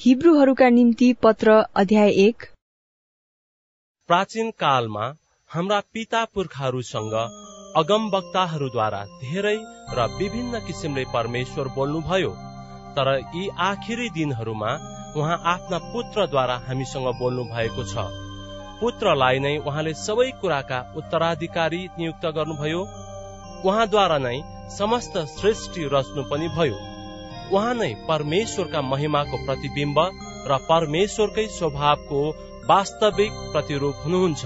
हिब्रूहरूका निम्ति पत्र अध्याय 1। प्राचीन कालमा हाम्रा पिता पुर्खाहरूसँग अगमवक्ताहरूद्वारा धेरै र विभिन्न किसिमले परमेश्वर बोल्नुभयो। तर यी आखिरी दिनहरूमा उहाँ आफ्ना पुत्रद्वारा हामीसँग बोल्नु भएको छ। पुत्रलाई नै उहाँले सबै कुराका उत्तराधिकारी नियुक्त गर्नुभयो। उहाँद्वारा नै समस्त सृष्टि रच्नु पनि भयो। उहाँ नै परमेश्वरका महिमाको प्रतिबिम्ब र परमेश्वरकै स्वभावको वास्तविक प्रतिरूप हुनुहुन्छ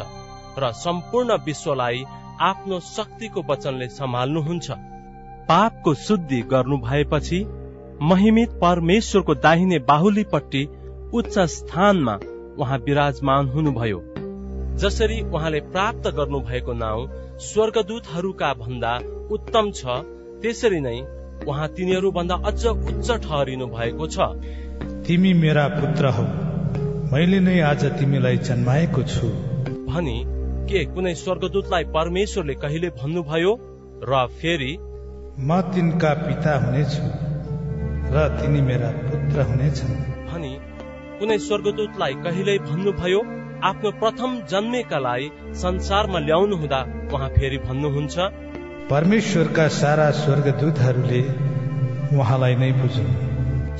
र सम्पूर्ण विश्वलाई आफ्नो शक्तिको वचनले सम्हाल्नुहुन्छ। पापको शुद्धि गर्नु भएपछि महिमित परमेश्वरको दाहिने बाहुलीपट्टि उच्च स्थानमा उहाँ विराजमान हुनुभयो। जसरी उहाँले प्राप्त गर्नु भएको नाउँ स्वर्गदूतहरूका भन्दा उत्तम छ, त्यसरी नै उहाँ तिनीहरू भन्दा अझ उच्च ठहरिनु भएको छ। तिमी मेरा पुत्र हौ, मैले नै आज तिमीलाई जन्माएको छु भनी के कुनै स्वर्गदूतलाई परमेश्वरले कहिले भन्नुभयो? र फेरि म तिनका पिता हुनेछु र तिनी मेरा पुत्र हुनेछन् भनी कुनै स्वर्गदूतलाई कहिल्यै भन्नुभयो? आफ्नो प्रथम जन्मेकालाई संसारमा ल्याउनु हुँदा उहाँ फेरि भन्नुहुन्छ, परमेश्वरका सारा स्वर्गदूतहरूले उहाँलाई नै बुझुन्।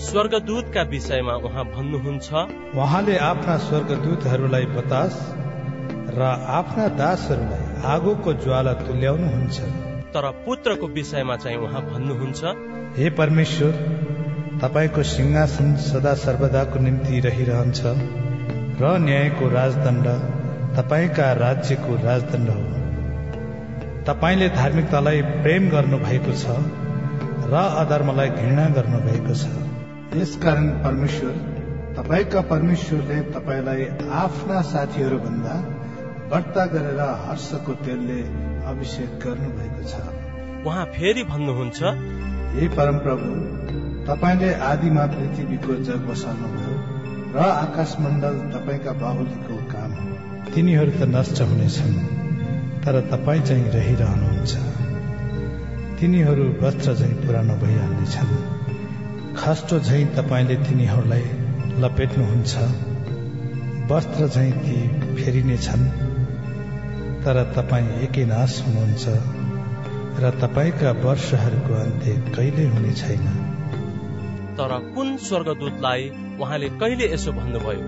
स्वर्गदूतका विषयमा उहाँ भन्नुहुन्छ, उहाँले आफ्ना स्वर्गदूतहरूलाई बतास र आफ्ना दासहरूलाई आगोको ज्वाला तुल्याउनुहुन्छ। तर पुत्रको विषयमा चाहिँ उहाँ भन्नुहुन्छ, हे परमेश्वर, तपाईको सिंहासन सदा सर्वदाको निम्ति रहिरहन्छ र न्यायको राजदण्ड तपाईका राज्यको राजदण्ड हो। तपाईले धार्मिकतालाई प्रेम गर्नु भएको छ र अधर्मलाई घृणा गर्नु भएको छ। यसकारण परमेश्वर, तपाईका परमेश्वरले तपाईलाई आफ्ना साथीहरू भन्दा बढ्ता गरेर हर्षको तेलले अभिषेक गर्नु भएको छ। उहाँ फेरि भन्नुहुन्छ, हे परमप्रभु, तपाईले आदिमा पृथ्वीको जग बसाल्नुभयो र आकाशमण्डल तपाईका बाहुलीको काम हो। तिनीहरू त नष्ट हुनेछन्, तर तपाईँ चाहिँ रहिरहनुहुन्छ। तिनीहरू वस्त्र झैं पुरानो भइहाल्नेछन्, खस्टो झैं तपाईले तिनीहरूलाई लपेट्नुहुन्छ। वस्त्र झैं ती फेरिनेछन्, तर तपाईँ एकै नाश हुनुहुन्छ र तपाईका वर्षहरूको अन्त्य कहिले हुने छैन। तर कुन स्वर्गदूतलाई उहाँले कहिले यसो भन्नुभयो?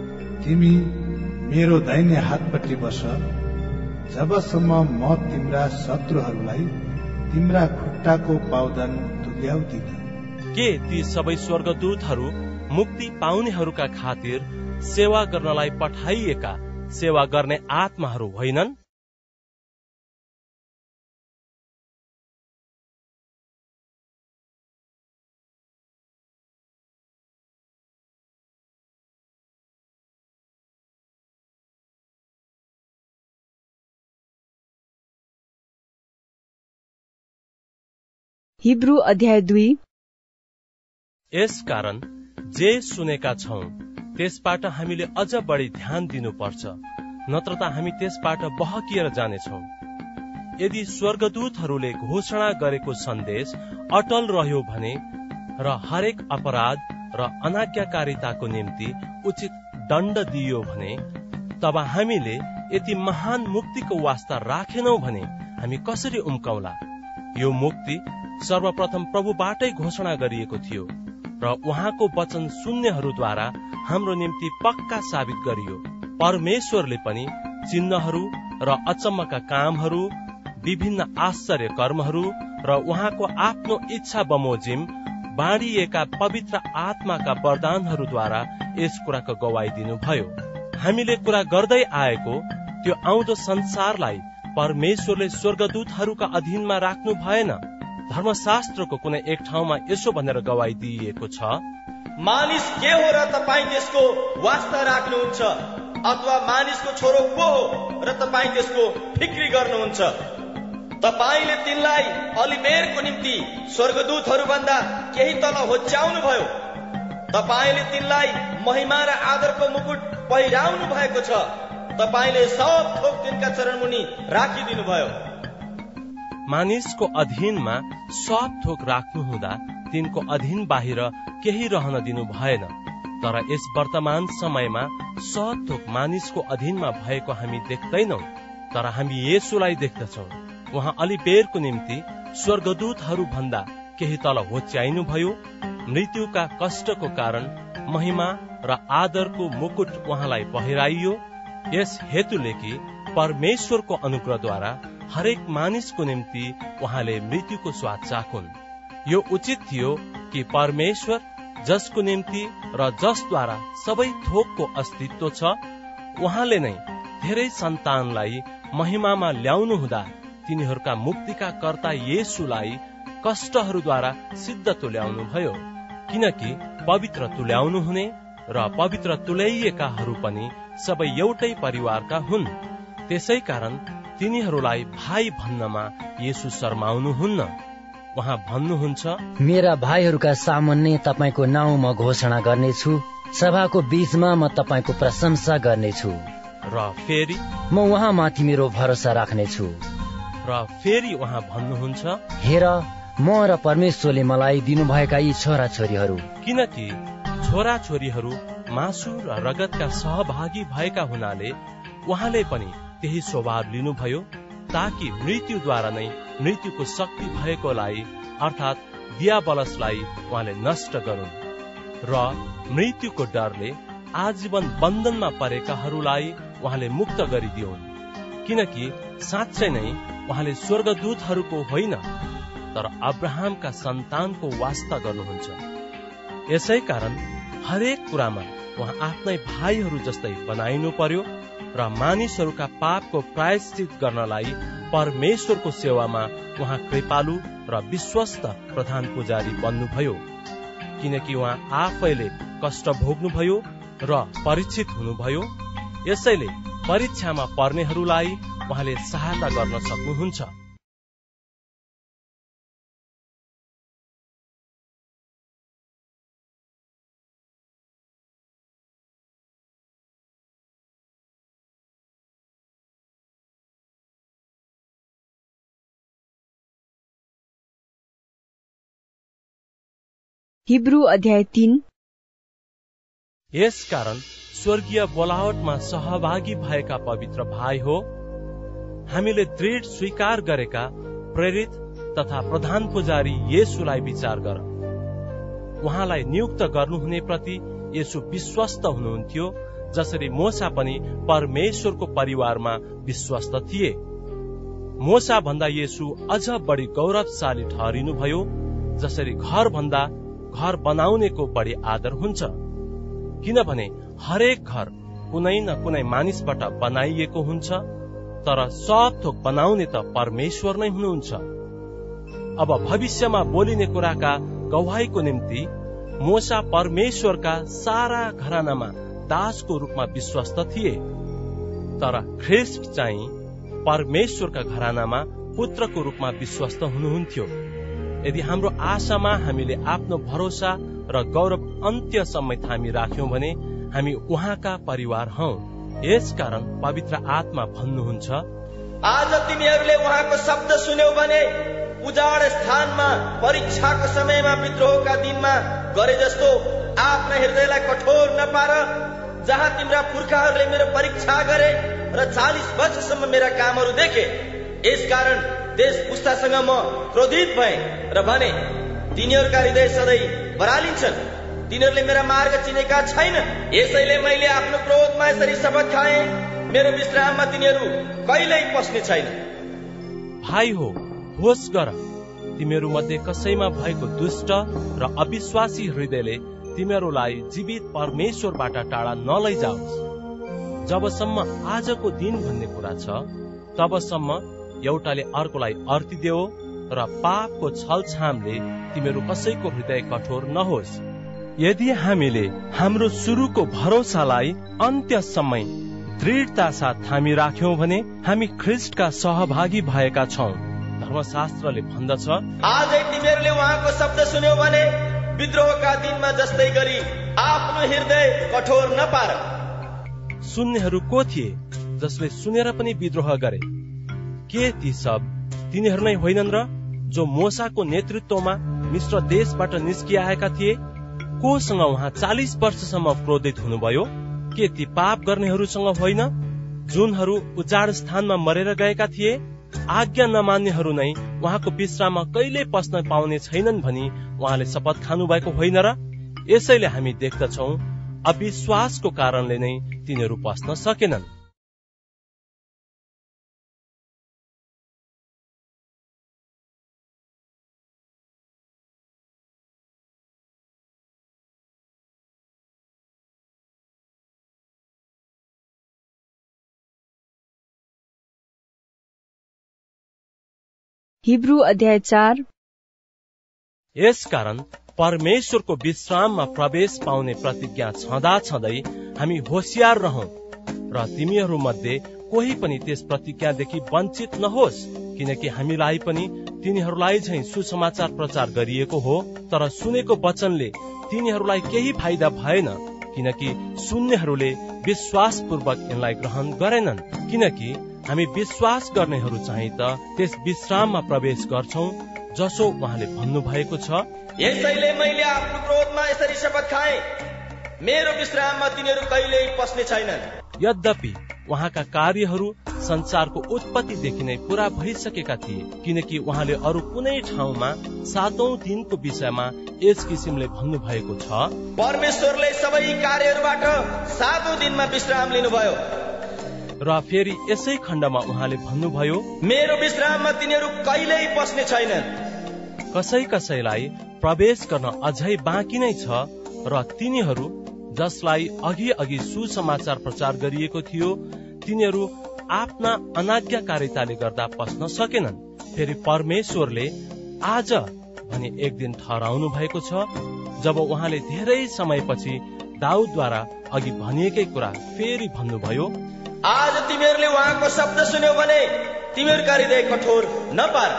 तिमी मेरो दाहिने हातपट्टि बस, जबसम्म म तिम्रा शत्रुहरूलाई तिम्रा खुट्टाको पाउदान तुल्याउँदिन। के ती सबै स्वर्गदूतहरू मुक्ति पाउनेहरूका खातिर सेवा गर्नलाई पठाइएका सेवा गर्ने आत्माहरू होइनन्? हिब्रू अध्याय 2। यसकारण जे सुनेका छौं त्यसबाट हामीले अझ बढी ध्यान दिनुपर्छ, नत्र त हामी त्यसबाट बहकिएर जानेछौं। यदि स्वर्गदूतहरूले घोषणा गरेको सन्देश अटल रह्यो भने र हरेक अपराध र अनाज्ञाकारिताको निम्ति उचित दण्ड दिइयो भने, तब हामीले यति महान मुक्तिको वास्ता राखेनौं भने हामी कसरी उम्काउला? यो मुक्ति सर्वप्रथम प्रभुबाटै घोषणा गरिएको थियो र उहाँको वचन सुन्नेहरूद्वारा हाम्रो निम्ति पक्का साबित गरियो। परमेश्वरले पनि चिन्हहरू र अचम्मका कामहरू, विभिन्न आश्चर्य कर्महरू र उहाँको आफ्नो इच्छा बमोजिम बाँडिएका पवित्र आत्माका वरदानहरूद्वारा यस कुराको गवाई दिनुभयो। हामीले कुरा गर्दै आएको त्यो आउँदो संसारलाई परमेश्वरले स्वर्गदूतहरूका अधीनमा राख्नु भएन। धर्मशास्त्रको कुनै एक ठाउँमा यसो भनेर गवाई दिइएको छ, मानिस के हो र तपाईँ त्यसको वास्ता राख्नुहुन्छ, अथवा मानिसको छोरो को हो र तपाईँ त्यसको फिक्री गर्नुहुन्छ। तपाईँले तिनलाई अलिमेरको निम्ति स्वर्गदूतहरू भन्दा केही तल होच्याउनु भयो। तपाईँले तिनलाई महिमा र आदरको मुकुट पहिराउनु भएको छ। तपाईँले सब थोक तिनका चरणमुनि राखिदिनु भयो। मानिसको अधीनमा सब थोक राख्नु हुँदा तिनको अधीन बाहिर केही रहन दिनु भएन। तर यस वर्तमान समयमा सथोक मानिसको अधीनमा भएको हामी देख्दैनौं, तर हामी येशूलाई देख्दछौं। उहाँ अलि बेरको निम्ति स्वर्गदूतहरू भन्दा केही तल होच्याइनु भयो। मृत्युका कष्टको कारण महिमा र आदरको मुकुट उहाँलाई पहिराइयो। यस हेतुले कि परमेश्वरको अनुग्रहद्वारा हरेक मानिसको निम्ति उहाँले मृत्युको स्वाद चाखुन्। यो उचित थियो कि परमेश्वर जसको निम्ति र जसद्वारा सबै थोकको अस्तित्व छ, उहाँले नै धेरै सन्तानलाई महिमामा ल्याउनु हुँदा तिनीहरूका मुक्तिका कर्ता येशूलाई कष्टहरूद्वारा सिद्ध तुल्याउनु भयो। किनकि पवित्र तुल्याउनु हुने र पवित्र तुल्याइएकाहरू पनि सबै एउटै परिवारका हुन्। त्यसै कारण तिनीहरूलाई भाइ भन्नमा येशू शर्माउनुहुन्न। उहाँ भन्नुहुन्छ, मेरा भाइहरूका सामुन्ने तपाईको नाउँ म घोषणा गर्नेछु, सभाको बीचमा म तपाईको प्रशंसा गर्नेछु। र फेरि म उहाँमाथि मेरो भरोसा राख्नेछु। र फेरि उहाँ भन्नुहुन्छ, हेर म र परमेश्वरले मलाई दिनुभएका यी छोरा छोरीहरू। किनकि छोरा छोरीहरू मासु र रगतका सहभागी भएका हुनाले उहाँले पनि त्यही स्वभाव लिनुभयो, ताकि मृत्युद्वारा नै मृत्युको शक्ति भएकोलाई अर्थात् दियाबलसलाई उहाँले नष्ट गरून् र मृत्युको डरले आजीवन बन्धनमा परेकाहरूलाई उहाँले मुक्त गरिदिउन्। किनकि साँच्चै नै उहाँले स्वर्गदूतहरूको होइन, तर अब्राहमका सन्तानको वास्ता गर्नुहुन्छ। यसै कारण हरेक कुरामा उहाँ आफ्नै भाइहरू जस्तै बनाइनु पर्यो र मानिसहरूका पापको प्रायश्चित गर्नलाई परमेश्वरको सेवामा उहाँ कृपालु र विश्वस्त प्रधान पुजारी बन्नुभयो। किनकि उहाँ आफैले कष्ट भोग्नुभयो र परीक्षित हुनुभयो। यसैले परीक्षामा पर्नेहरूलाई उहाँले सहायता गर्न सक्नुहुन्छ। हिब्रू अध्याय 3। यस कारण स्वर्गीय बोलावटमा सहभागी भएका पवित्र भाइ हो, हामीले दृढ स्वीकार गरेका प्रेरित तथा प्रधान पुजारी येशूलाई विचार गर। उहाँलाई नियुक्त गर्नुहुने प्रति येशू विश्वस्त हुनुहुन्थ्यो, जसरी मोसा पनि परमेश्वरको परिवारमा विश्वस्त थिए। मोसा भन्दा येशू अझ बढी गौरवशाली ठहरिनुभयो, जसरी घर भन्दा घर बनाउनेको बढी आदर हुन्छ। किनभने हरेक घर कुनै न कुनै मानिसबाट बनाइएको हुन्छ, तर सब थोक बनाउने त परमेश्वर नै हुनुहुन्छ। अब भविष्यमा बोलिने कुराका गवाहीको निम्ति मोसा परमेश्वरका सारा घरानामा दासको रूपमा विश्वस्त थिए, तर ख्रीष्ट चाहिँ परमेश्वरका घरानामा पुत्रको रूपमा विश्वस्त हुनुहुन्थ्यो। यदि हाम्रो आशामा हामीले आफ्नो भरोसा र गौरव अन्त्यसम्म थामी राख्यौं भने हामी उहाँका परिवार हौ। यसकारण पवित्र आत्मा भन्नुहुन्छ, आज तिमीहरूले उहाँको शब्द सुन्यौ भने उजाड स्थानमा परीक्षाको समयमा विद्रोहका दिनमा गरे जस्तो आफ्ना हृदयलाई कठोर नपार। जहाँ तिम्रा पुर्खाहरूले मेरो परीक्षा गरे र 40 वर्षसम्म मेरा कामहरू देखे। यसकारण देश पुस्तासँग म क्रोधित भए र भने, तिनीहरूका हृदय सधैँ बरालिन्छन्, तिनीहरूले मेरा मार्ग चिनेका छैन। यसैले मैले आफ्नो क्रोधमा यसरी शपथ खाए, मेरो विश्राममा तिनीहरू कहिल्यै पस्ने छैन। भाइ हो, होस गर, तिमीहरू मध्ये कसैमा भएको दुष्ट र अविश्वासी हृदयले तिमीहरूलाई जीवित परमेश्वरबाट टाढा नलैजाओस्। जबसम्म आजको दिन भन्ने कुरा छ, तबसम्म एउटाले अर्कोलाई अर्तिदेऊ र पापको छलछामले तिमीहरू कसैको हृदय कठोर नहोस्। यदि हामीले हाम्रो सुरुको भरोसालाई अन्त्यसम्म दृढता साथ थामी राख्यौं भने हामी ख्रीष्टका सहभागी भएका छौं। धर्मशास्त्रले भन्दछ, आजै तिमीहरूले उहाँको शब्द सुन्यौ भने विद्रोहका दिनमा जस्तै गरी आफ्नो हृदय कठोर नपार। सुन्नेहरू को थिए जसले सुनेर पनि विद्रोह गरे? के ती सब तिनीहरू नै होइनन् र जो मोसाको नेतृत्वमा मिश्र देशबाट निस्किआएका थिए? कोसँग उहाँ 40 वर्षसम्म क्रोधित हुनुभयो? के ती पाप गर्नेहरूसँग होइन, जुनहरू उजाड स्थानमा मरेर गएका थिए? आज्ञा नमान्नेहरू नै उहाँको विश्राममा कहिले पस्न पाउने छैनन् भनी उहाँले शपथ खानु भएको होइन र? यसैले हामी देख्दछौ अविश्वासको कारणले नै तिनीहरू पस्न सकेनन्। हिब्रू अध्याय 4। यसकारण परमेश्वरको विश्राममा प्रवेश पाउने प्रतिज्ञा छँदा छँदै हामी होशियार रहौं र तिमीहरू मध्ये कोही पनि त्यस प्रतिज्ञादेखि वञ्चित नहोस्, किनकि हामीलाई पनि तिनीहरूलाई झैं सुसमाचार प्रचार गरिएको हो, तर सुनेको वचनले तिनीहरूलाई केही फाइदा भएन, किनकि सुन्नेहरूले विश्वासपूर्वक यिनलाई ग्रहण गरेनन्। किनकि हामी विश्वास गर्नेहरू चाहिँ त त्यस विश्राममा प्रवेश गर्छौं जसो उहाँले भन्नुभएको छ, यसैले मैले आफ्नो क्रोधमा यसरी शपथ खाएँ, मेरो विश्राममा तिनीहरू कहिल्यै पस्ने छैनन्। यद्यपि उहाँका कार्यहरू संसारको उत्पत्तिदेखि नै पूरा भइसकेका थिए, किनकि उहाँले अरू कुनै ठाउँमा 7औं दिनको विषयमा यस किसिमले भन्नुभएको छ, परमेश्वरले सबै कार्यहरूबाट 7औं दिनमा विश्राम लिनुभयो। र फेरि यसै खण्डमा उहाँले भन्नुभयो, मेरो विश्राममा तिनीहरू कहिल्यै पस्ने छैनन्। कसै कसैलाई प्रवेश गर्न अझै बाँकी नै छ र तिनीहरू जसलाई अघि अघि सुसमाचार प्रचार गरिएको थियो तिनीहरू आफ्ना अनाज्ञाकारिताले गर्दा पस्न सकेनन्। फेरि परमेश्वरले आज भने एक दिन ठहराउनु भएको छ, जब उहाँले धेरै समयपछि दाउदद्वारा अघि भनिएकै कुरा फेरि भन्नुभयो, आज तिमीहरूले उहाँको शब्द सुन्यौ भने तिमीहरूका हृदय कठोर नपार।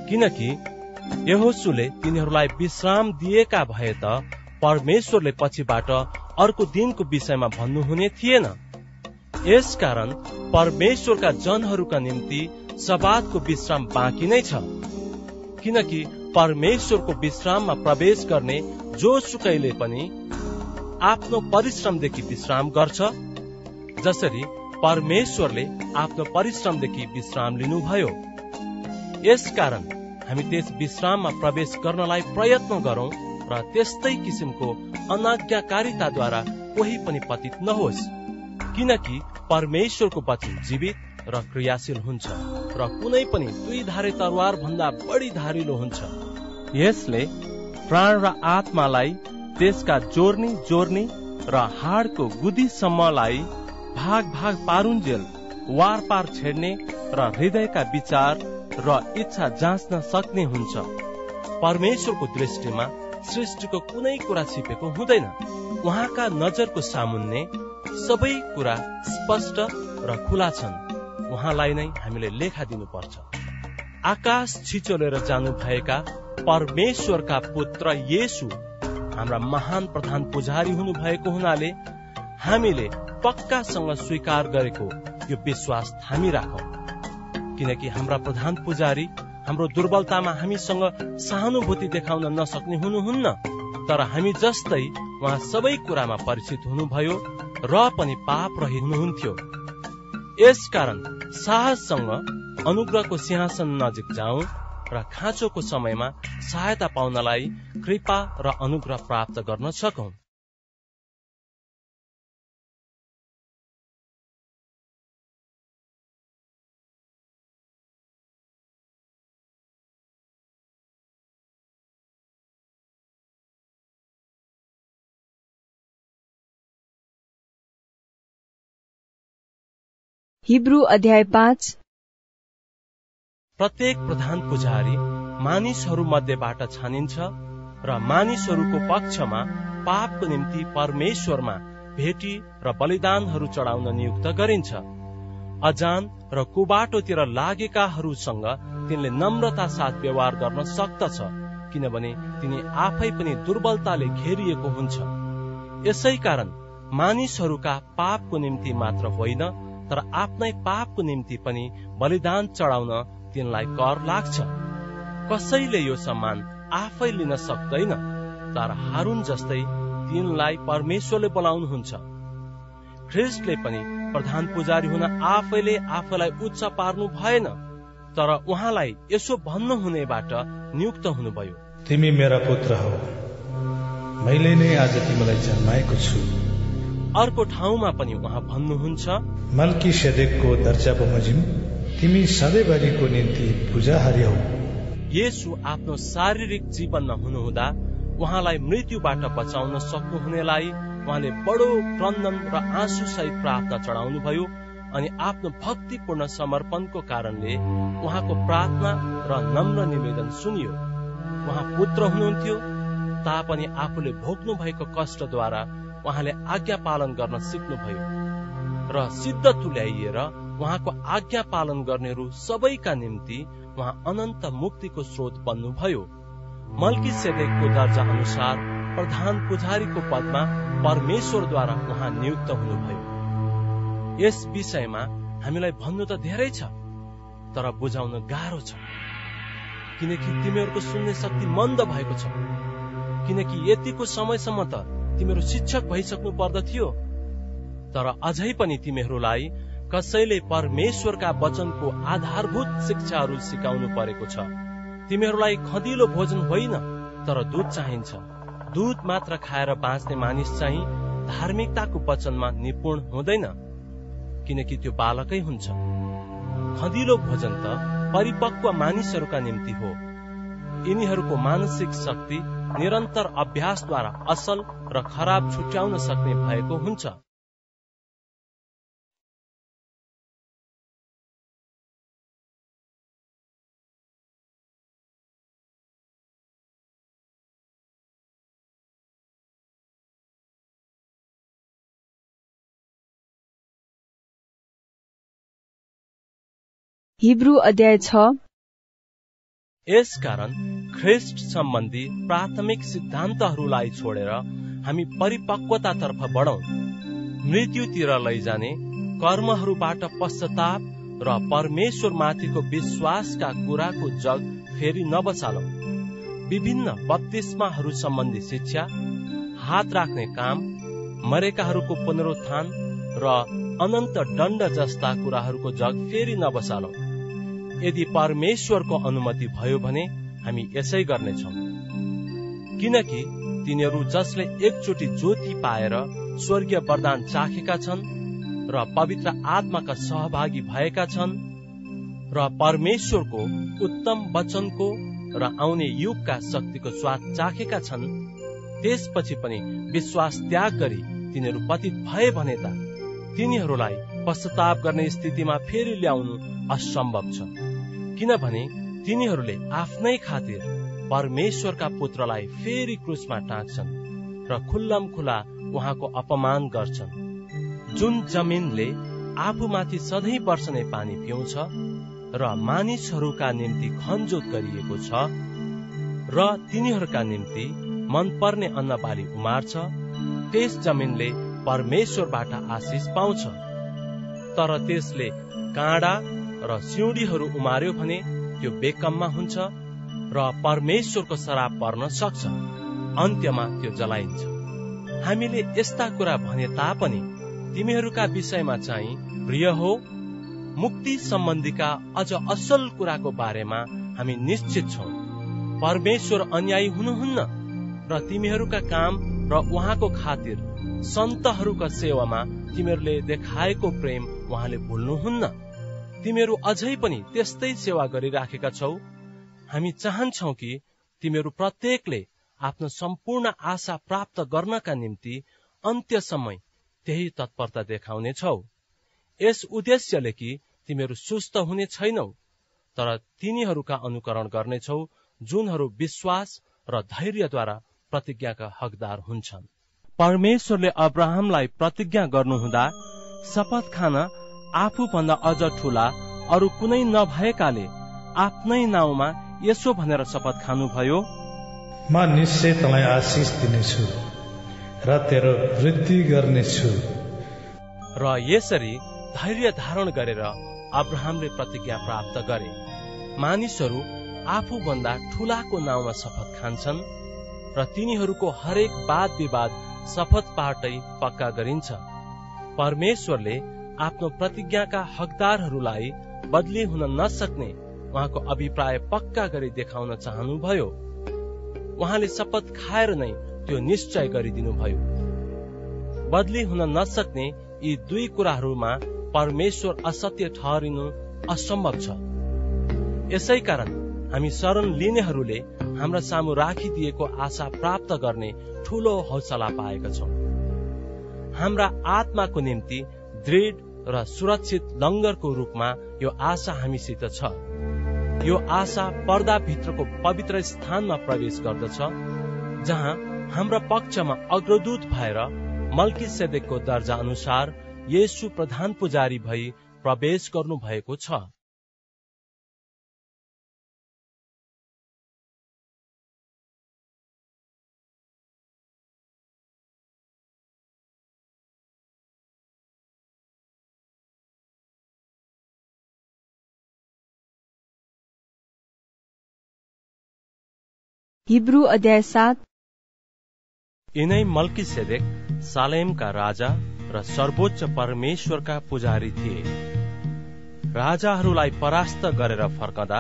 किनकि यहोशूले तिनीहरूलाई विश्राम दिएका भए त परमेश्वरले पछिबाट अर्को दिनको विषयमा भन्नुहुने थिएन। यसकारण परमेश्वरका जनहरूका निम्ति सबातको विश्राम बाँकी नै छ, किनकि परमेश्वरको विश्राममा प्रवेश गर्ने जो सुकैले पनि आफ्नो परिश्रमदेखि विश्राम गर्छ, जसरी परमेश्वरले आफ्नो परिश्रमदेखि विश्राम लिनुभयो। यसकारण हामी त्यस विश्राममा प्रवेश गर्नलाई प्रयत्न गरौं र त्यस्तै किसिमको अनाज्ञाकारिताद्वारा कोही पनि पतित नहोस्, किनकि परमेश्वरको वचन जीवित र क्रियाशील हुन्छ र कुनै पनि दुई धारे तरवार भन्दा बढी धारिलो हुन्छ। यसले प्राण र आत्मालाई, त्यसका जोर्नी र हाडको गुदीसम्मलाई भाग भाग पारुन्जेल वार पार छेड्ने र हृदयका विचार र इच्छा जाँच्न सक्ने हुन्छ। परमेश्वरको दृष्टिमा सृष्टिको कुनै कुरा छिपेको हुँदैन। उहाँका नजरको सामुन्ने सबै कुरा स्पष्ट र खुला छन्। उहाँलाई नै हामीले लेखा दिनुपर्छ। आकाश छिचोलेर जानु भएका परमेश्वरका पुत्र येशू हाम्रा महान प्रधान पुजारी हुनु भएको हुनाले हामीले पक्कासँग स्वीकार गरेको यो विश्वास थामिराखौं, किनकि हाम्रा प्रधान पुजारी हाम्रो दुर्बलतामा हामीसँग सहानुभूति देखाउन नसक्ने हुनुहुन्न, तर हामी जस्तै उहाँ सबै कुरामा परिचित हुनुभयो र पनि पाप रहित हुनुहुन्थ्यो। यसकारण साहससँग अनुग्रहको सिंहासन नजिक जाउँ र खाँचोको समयमा सहायता पाउनलाई कृपा र अनुग्रह प्राप्त गर्न सकौं। हिब्रू अध्याय 5। प्रत्येक प्रधान पुजारी मानिसहरू मध्येबाट छानिन्छ र मानिसहरूको पक्षमा पापको निम्ति परमेश्वरमा भेटी र बलिदानहरू चढाउन नियुक्त गरिन्छ। अजान र कुबाटोतिर लागेकाहरूसँग तिनले नम्रता साथ व्यवहार गर्न सक्दछ, किनभने तिनी आफै पनि दुर्बलताले घेरिएको हुन्छ। यसै कारण मानिसहरूका पापको निम्ति मात्र होइन, तर आफ्नै पापको निम्ति पनि बलिदान चढाउन तिनलाई कर लाग्छ। कसैले यो सम्मान आफै लिन सक्दैन, तर हारून जस्तै तिनलाई परमेश्वरले बोलाउनुहुन्छ। ख्रिस्टले पनि प्रधान पुजारी हुन आफैले आफूलाई उच्च पार्नु भएन, तर उहाँलाई यसो भन्नु हुनेबाट नियुक्त हुनुभयो, तिमी मेरा पुत्र हौ, मैले नै आज तिमीलाई जन्माएको छु। अर्को ठाउँमा पनि उहाँ भन्नुहुन्छ, मल्कीसेदेकको दर्जा बमोजिम तिमी सधैँभरिको निम्ति पूजाहारी हौ। येशू आफ्नो शारीरिक जीवनमा हुनुहुँदा उहाँलाई मृत्युबाट बचाउन सक्नुहुनेलाई उहाँले बडो क्रन्दन र आँसु सहित प्रार्थना चढाउनुभयो अनि आफ्नो भक्तिपूर्ण समर्पणको कारणले उहाँको प्रार्थना र नम्र निवेदन सुनियो। उहाँ पुत्र हुनुहुन्थ्यो तापनि आफूले भोग्नु भएको कष्टद्वारा उहाँले आज्ञा पालन गर्न सिक्नुभयो र सिद्ध तुल्याइएर उहाँको आज्ञा पालन गर्नेहरू सबैका निम्ति उहाँ अनन्त मुक्तिको स्रोत बन्नुभयो। मल्कीसेदेकको दर्जा अनुसार प्रधान पुजारीको पदमा परमेश्वरद्वारा उहाँ नियुक्त हुनुभयो। यस विषयमा हामीलाई भन्नु त धेरै छ, तर बुझाउन गाह्रो छ, किनकि तिमीहरूको सुन्ने शक्ति मन्द भएको छ। किनकि यतिको समयसम्म त तिमीहरू शिक्षक भइसक्नु पर्दथ्यो, तर अझै पनि तिमीहरूलाई कसैले परमेश्वरका वचनको आधारभूत शिक्षाहरू सिकाउनु परेको छ। तिमीहरूलाई खदिलो भोजन होइन, तर दूध चाहिन्छ। दूध मात्र खाएर बाँच्ने मानिस चाहिँ धार्मिकताको वचनमा निपुण हुँदैन, किनकि त्यो बालकै हुन्छ। खदिलो भोजन त परिपक्व मानिसहरूका निम्ति हो। यिनीहरूको मानसिक शक्ति निरन्तर अभ्यासद्वारा असल र खराब छुट्याउन सक्ने भएको हुन्छ। हिब्रू अध्याय 6। यसकारण ख्रिस्ट सम्बन्धी प्राथमिक सिद्धान्तहरूलाई छोडेर हामी परिपक्वतातर्फ बढौं। मृत्युतिर लैजाने कर्महरूबाट पश्चाताप र परमेश्वरमाथिको विश्वासका कुराको जग फेरि नबसालौं। विभिन्न बप्तिस्माहरू सम्बन्धी शिक्षा, हात राख्ने काम, मरेकाहरूको पुनरुत्थान र अनन्त दण्ड जस्ता कुराहरूको जग फेरि नबसालौं। यदि परमेश्वरको अनुमति भयो भने हामी यसै गर्नेछौं, किनकि तिनीहरू जसले एकचोटि ज्योति पाएर स्वर्गीय वरदान चाखेका छन् र पवित्र आत्माका सहभागी भएका छन् र परमेश्वरको उत्तम वचनको र आउने युगका शक्तिको स्वाद चाखेका छन्, त्यसपछि पनि विश्वास त्याग गरी तिनीहरू पतित भए भने त तिनीहरूलाई पश्चाताप गर्ने स्थितिमा फेरि ल्याउनु असम्भव छ, किनभने तिनीहरूले आफ्नै खातिर परमेश्वरका पुत्रलाई फेरि क्रुसमा टाँग्छन् र खुल्लम खुला उहाँको अपमान गर्छन्। जुन जमिनले आफूमाथि सधैँ वर्षने पानी पिउँछ र मानिसहरूका निम्ति खनजोत गरिएको छ र तिनीहरूका निम्ति मनपर्ने अन्नबाली उमार्छ, त्यस जमिनले परमेश्वरबाट आशिष पाउँछ। तर त्यसले काँडा र सिउँडीहरू उमार्यो भने त्यो बेकममा हुन्छ र परमेश्वरको श्राप पर्न सक्छ, अन्त्यमा त्यो जलाइन्छ। हामीले यस्ता कुरा भने तापनि तिमीहरूका विषयमा चाहिँ प्रिय हो, मुक्ति सम्बन्धीका अझ असल कुराको बारेमा हामी निश्चित छौं। परमेश्वर अन्यायी हुनुहुन्न र तिमीहरूका काम र उहाँको खातिर सन्तहरूका सेवामा तिमीहरूले देखाएको प्रेम उहाँले भुल्नुहुन्न। तिमीहरू अझै पनि त्यस्तै सेवा गरिराखेका छौ। हामी चाहन्छौ कि तिमीहरू प्रत्येकले आफ्नो सम्पूर्ण आशा प्राप्त गर्नका निम्ति अन्त्यसम्म त्यही तत्परता देखाउने छौ। यस उद्देश्यले कि तिमीहरू सुस्त हुने छैनौ, तर तिनीहरूका अनुकरण गर्नेछौ जुनहरू विश्वास र धैर्यद्वारा प्रतिज्ञाका हकदार हुन्छन्। परमेश्वरले अब्राहमलाई प्रतिज्ञा गर्नुहुँदा शपथ खान आफूभन्दा अझ ठूला अरू कुनै नभएकाले आफ्नै नाउँमा यसो भनेर शपथ खानुभयो, म निश्चय तँलाई आशिष दिनेछु र तेरो वृद्धि गर्नेछु। र यसरी धैर्य धारण गरेर अब्राहमले प्रतिज्ञा प्राप्त गरे। मानिसहरू आफूभन्दा ठूलाको नाउँमा शपथ खान्छन्, र तिनीहरूको हरेक वाद विवाद शपथ पार्टै पक्का गरिन्छ। परमेश्वरले आफ्नो प्रतिज्ञाका हकदारहरूलाई बदली हुन नसक्ने उहाँको अभिप्राय पक्का गरी देखाउन चाहनुभयो। उहाँले शपथ खाएर नै त्यो निश्चय गरिदिनुभयो। बदली हुन नसक्ने यी दुई कुराहरूमा परमेश्वर असत्य ठहरिनु असम्भव छ। यसै कारण हामी शरण लिनेहरूले हाम्रा सामु राखिदिएको आशा प्राप्त गर्ने ठूलो हौसला पाएका छौं। हाम्रा आत्माको निम्ति दृढ र सुरक्षित लंगरको रूपमा यो आशा हामीसित छ। यो आशा पर्दाभित्रको पवित्र स्थानमा प्रवेश गर्दछ, जहाँ हाम्रा पक्षमा अग्रदूत भएर मल्कीसेदेकको दर्जा अनुसार येशू प्रधान पुजारी भई प्रवेश गर्नु भएको छ। हिब्रू अध्याय 7। यिनै मल्कीसेदेक सालेमका राजा र सर्वोच्च परमेश्वरका पुजारी थिए। राजाहरूलाई परास्त गरेर फर्कदा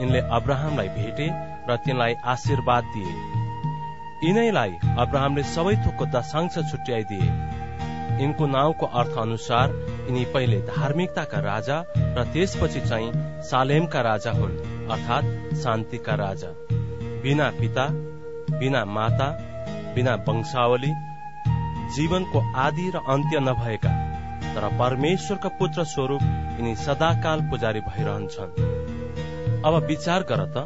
यिनले अब्राहमलाई भेटे र तिनलाई आशीर्वाद दिए। यिनैलाई अब्राहमले सबै थोकको दशांश छुट्याइदिए। यिनको नाउँको अर्थ अनुसार यिनी पहिले धार्मिकताका राजा र त्यसपछि चाहिँ सालेमका राजा हुन्, अर्थात् शान्तिका राजा। बिना पिता, बिना माता, बिना वंशावली, जीवनको आदि र अन्त्य नभएका, तर परमेश्वरका पुत्र स्वरूप यिनी सदाकाल पुजारी भइरहन्छन्। अब विचार गर त,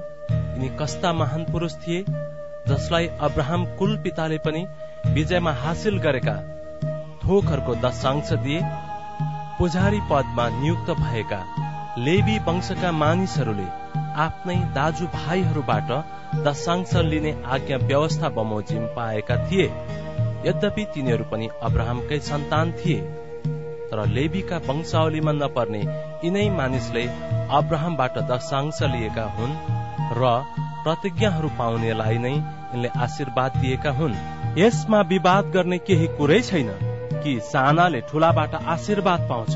यिनी कस्ता महान पुरुष थिए, जसलाई अब्राहम कुल पिताले पनि विजयमा हासिल गरेका थोकहरूको दशांश दिए। पुजारी पदमा नियुक्त भएका लेवी वंशका मानिसहरूले आफ्नै दाजु भाइहरूबाट दशांश लिने आज्ञा व्यवस्था बमोजिम पाएका थिए। यद्यपि तिनीहरू पनि अब्राहमकै सन्तान थिए, तर लेवीका वंशावलीमा नपर्ने यिनै मानिसले अब्राहमबाट दशांश लिएका हुन् र प्रतिज्ञाहरू पाउनेलाई नै यिनले आशीर्वाद दिएका हुन्। यसमा विवाद गर्ने केही कुरै छैन कि सानाले ठूलाबाट आशीर्वाद पाउँछ।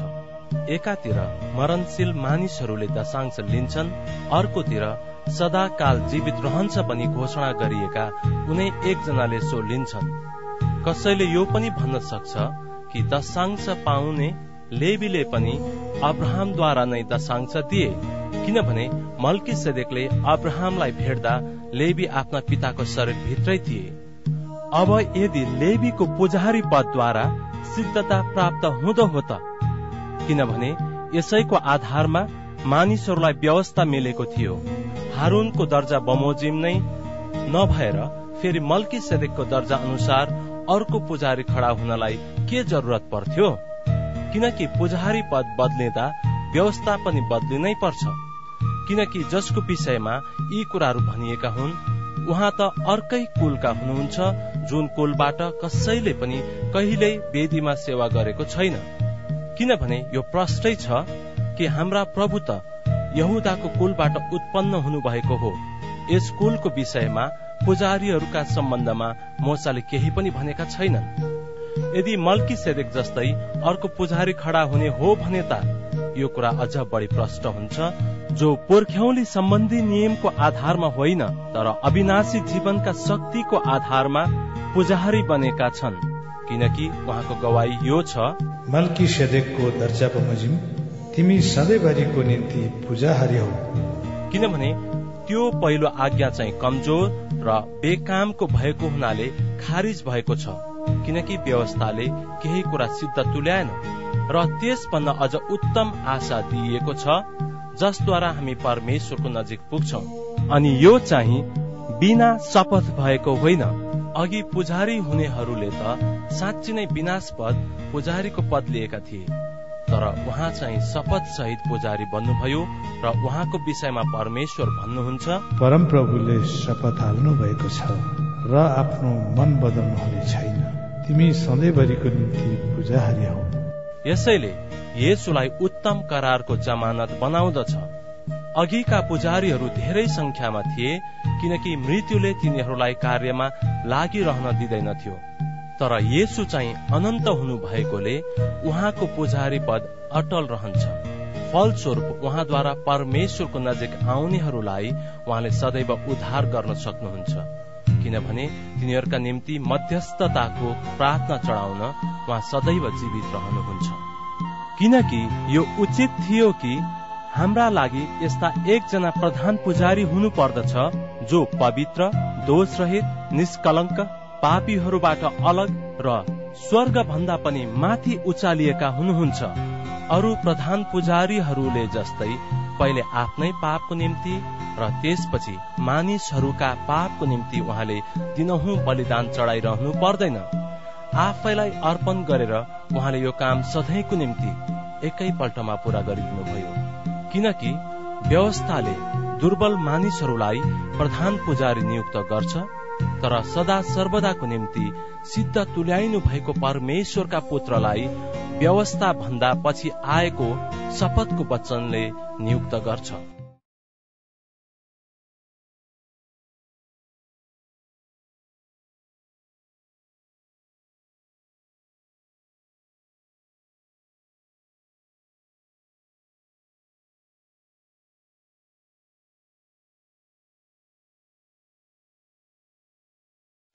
एकातिर मरणशील मानिसहरूले दशांश लिन्छन्, अर्कोतिर सदाकाल जीवित रहन्छ भनी घोषणा गरिएका कुनै एकजनाले सो लिन्छन्। कसैले यो पनि भन्न सक्छ कि दशांश पाउने लेवीले पनि अब्राहमद्वारा नै दशांश दिए, किनभने मल्कीसेदेकले अब्राहमलाई भेट्दा लेवी आफ्ना पिताको शरीर भित्रै थिए। अब यदि लेवीको पुजारी पदद्वारा सिद्धता प्राप्त हुँदो हो त, किनभने यसैको आधारमा मानिसहरूलाई व्यवस्था मिलेको थियो। हारूनको दर्जा बमोजिम नै नभएर फेरि मल्कीसेदेकको दर्जा अनुसार अर्को पुजारी खडा हुनलाई के जरुरत पर्थ्यो? किनकि पुजारी पद बदलिँदा व्यवस्था पनि बदलिनै पर्छ। किनकि जसको विषयमा यी कुराहरू भनिएका हुन्, उहाँ त अर्कै कुलका हुनुहुन्छ, जुन कुलबाट कसैले पनि कहिल्यै वेदीमा सेवा गरेको छैन। किनभने यो प्रष्टै छ कि हाम्रा प्रभु त यहुदाको कुलबाट उत्पन्न हुनुभएको हो। यस कुलको विषयमा पुजारीहरूका सम्बन्धमा मोसाले केही पनि भनेका छैनन्। यदि मल्कीसेदेक जस्तै अर्को पुजारी खडा हुने हो भने त यो कुरा अझ बढी प्रष्ट हुन्छ, जो पुर्ख्यौली सम्बन्धी नियमको आधारमा होइन, तर अविनाशी जीवनका शक्तिको आधारमा पुजारी बनेका छन्। किनकि उहाँको गवाई यो छ, मल्कीसेदेकको दर्जा बमोजिम तिमी सधैँभरिको निम्ति पुजारी हौ। किनभने त्यो पहिलो आज्ञा चाहिँ कमजोर र बेकामको भएको हुनाले खारिज भएको छ, किनकि व्यवस्थाले केही कुरा सिद्ध तुल्याएन र त्यसभन्दा अझ उत्तम आशा दिइएको छ, जसद्वारा हामी परमेश्वरको नजिक पुग्छौं। अनि यो चाहिँ बिना शपथ भएको होइन। अघि पुजारी हुनेहरूले त साँच्ची नै विनाशपद पुजारीको पद लिएका थिए, तर उहाँ चाहिँ शपथ सहित पुजारी बन्नुभयो र उहाँको विषयमा परमेश्वर भन्नुहुन्छ, परमप्रभुले शपथ हाल्नु भएको छ र आफ्नो मन बदल्नुहुने छैन। तिमी सधैँभरिको निम्ति पुजारी हौ। यसैले येशूलाई उत्तम करारको जमानत बनाउँदछ। अघिका पुजारीहरू धेरै संख्यामा थिए, किनकि मृत्युले तिनीहरूलाई कार्यमा लागिरहन दिँदैनथ्यो। तर येशू चाहिँ अनन्त हुनु भएकोले उहाँको पुजारी पद अटल रहन्छ। फलस्वरूप उहाँद्वारा परमेश्वरको नजिक आउनेहरूलाई उहाँले सदैव उद्धार गर्न सक्नुहुन्छ, किनभने तिनीहरूका निम्ति मध्यस्थताको प्रार्थना चढाउन उहाँ सदैव जीवित रहनुहुन्छ। किनकि यो उचित थियो कि हाम्रा लागि यस्ता एकजना प्रधान पुजारी हुनु पर्दछ जो पवित्र, दोषरहित, निष्कलङ्क, पापीहरूबाट अलग र स्वर्ग भन्दा पनि माथि उचालिएका हुनुहुन्छ। अरू प्रधान पुजारीहरूले जस्तै पहिले आफ्नै पापको निम्ति र त्यसपछि मानिसहरूका पापको निम्ति उहाँले दिनहुँ बलिदान चढाइरहनु पर्दैन। आफैलाई अर्पण गरेर उहाँले यो काम सधैँको निम्ति एकैपल्टमा पूरा गरिदिनुभयो, किनकि व्यवस्थाले दुर्बल मानिसहरूलाई प्रधान पुजारी नियुक्त गर्छ, तर सदा सर्वदाको निम्ति सिद्ध तुल्याइनु भएको परमेश्वरका पुत्रलाई व्यवस्था भन्दा पछि आएको शपथको वचनले नियुक्त गर्छ।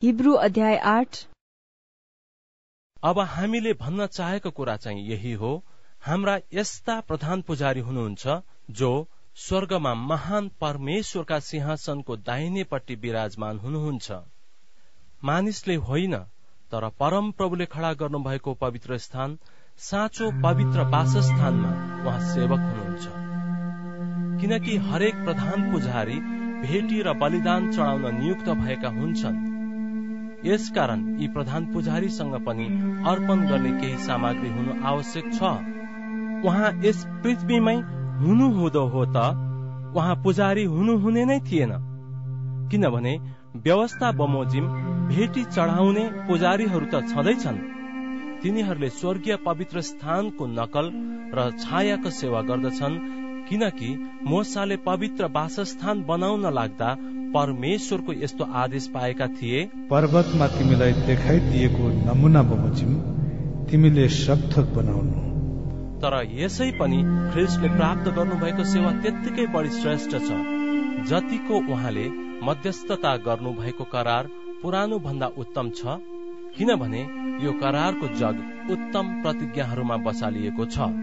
हिब्रू अध्याय 8। अब हामीले भन्न चाहेको कुरा चाहिँ यही हो, हाम्रा यस्ता प्रधान पुजारी हुनुहुन्छ जो स्वर्गमा महान परमेश्वरका सिंहासनको दाहिनेपट्टि विराजमान हुनुहुन्छ। मानिसले होइन, तर परम प्रभुले खडा गर्नुभएको पवित्र स्थान, साँचो पवित्र वासस्थानमा उहाँ सेवक हुनुहुन्छ। किनकि हरेक प्रधान पुजारी भेटी र बलिदान चढाउन नियुक्त भएका हुन्छन्। यसकारण यी प्रधान पुजारीसँग पनि अर्पण गर्ने केही सामग्री हुनु आवश्यक छ। उहाँ यस पृथ्वीमै हुनुहुँदो हो त उहाँ पुजारी हुनुहुने नै थिएन, किनभने व्यवस्था बमोजिम भेटी चढाउने पुजारीहरू त छँदैछन्। तिनीहरूले स्वर्गीय पवित्र स्थानको नकल र छायाको सेवा गर्दछन्, किनकि मोसाले पवित्र वासस्थान बनाउन लाग्दा परमेश्वरको यस्तो आदेश पाएका थिए, पर्वतमा तिमीलाई देखाइदिएको नमुना बमोजिम तिमीले सकथोक बनाउनु। तर यसै पनि ख्रीष्टले प्राप्त गर्नुभएको सेवा त्यत्तिकै बढी श्रेष्ठ छ, जतिको उहाँले मध्यस्थता गर्नुभएको करार पुरानो भन्दा उत्तम छ, किनभने यो करारको जग उत्तम प्रतिज्ञाहरूमा बसालिएको छ।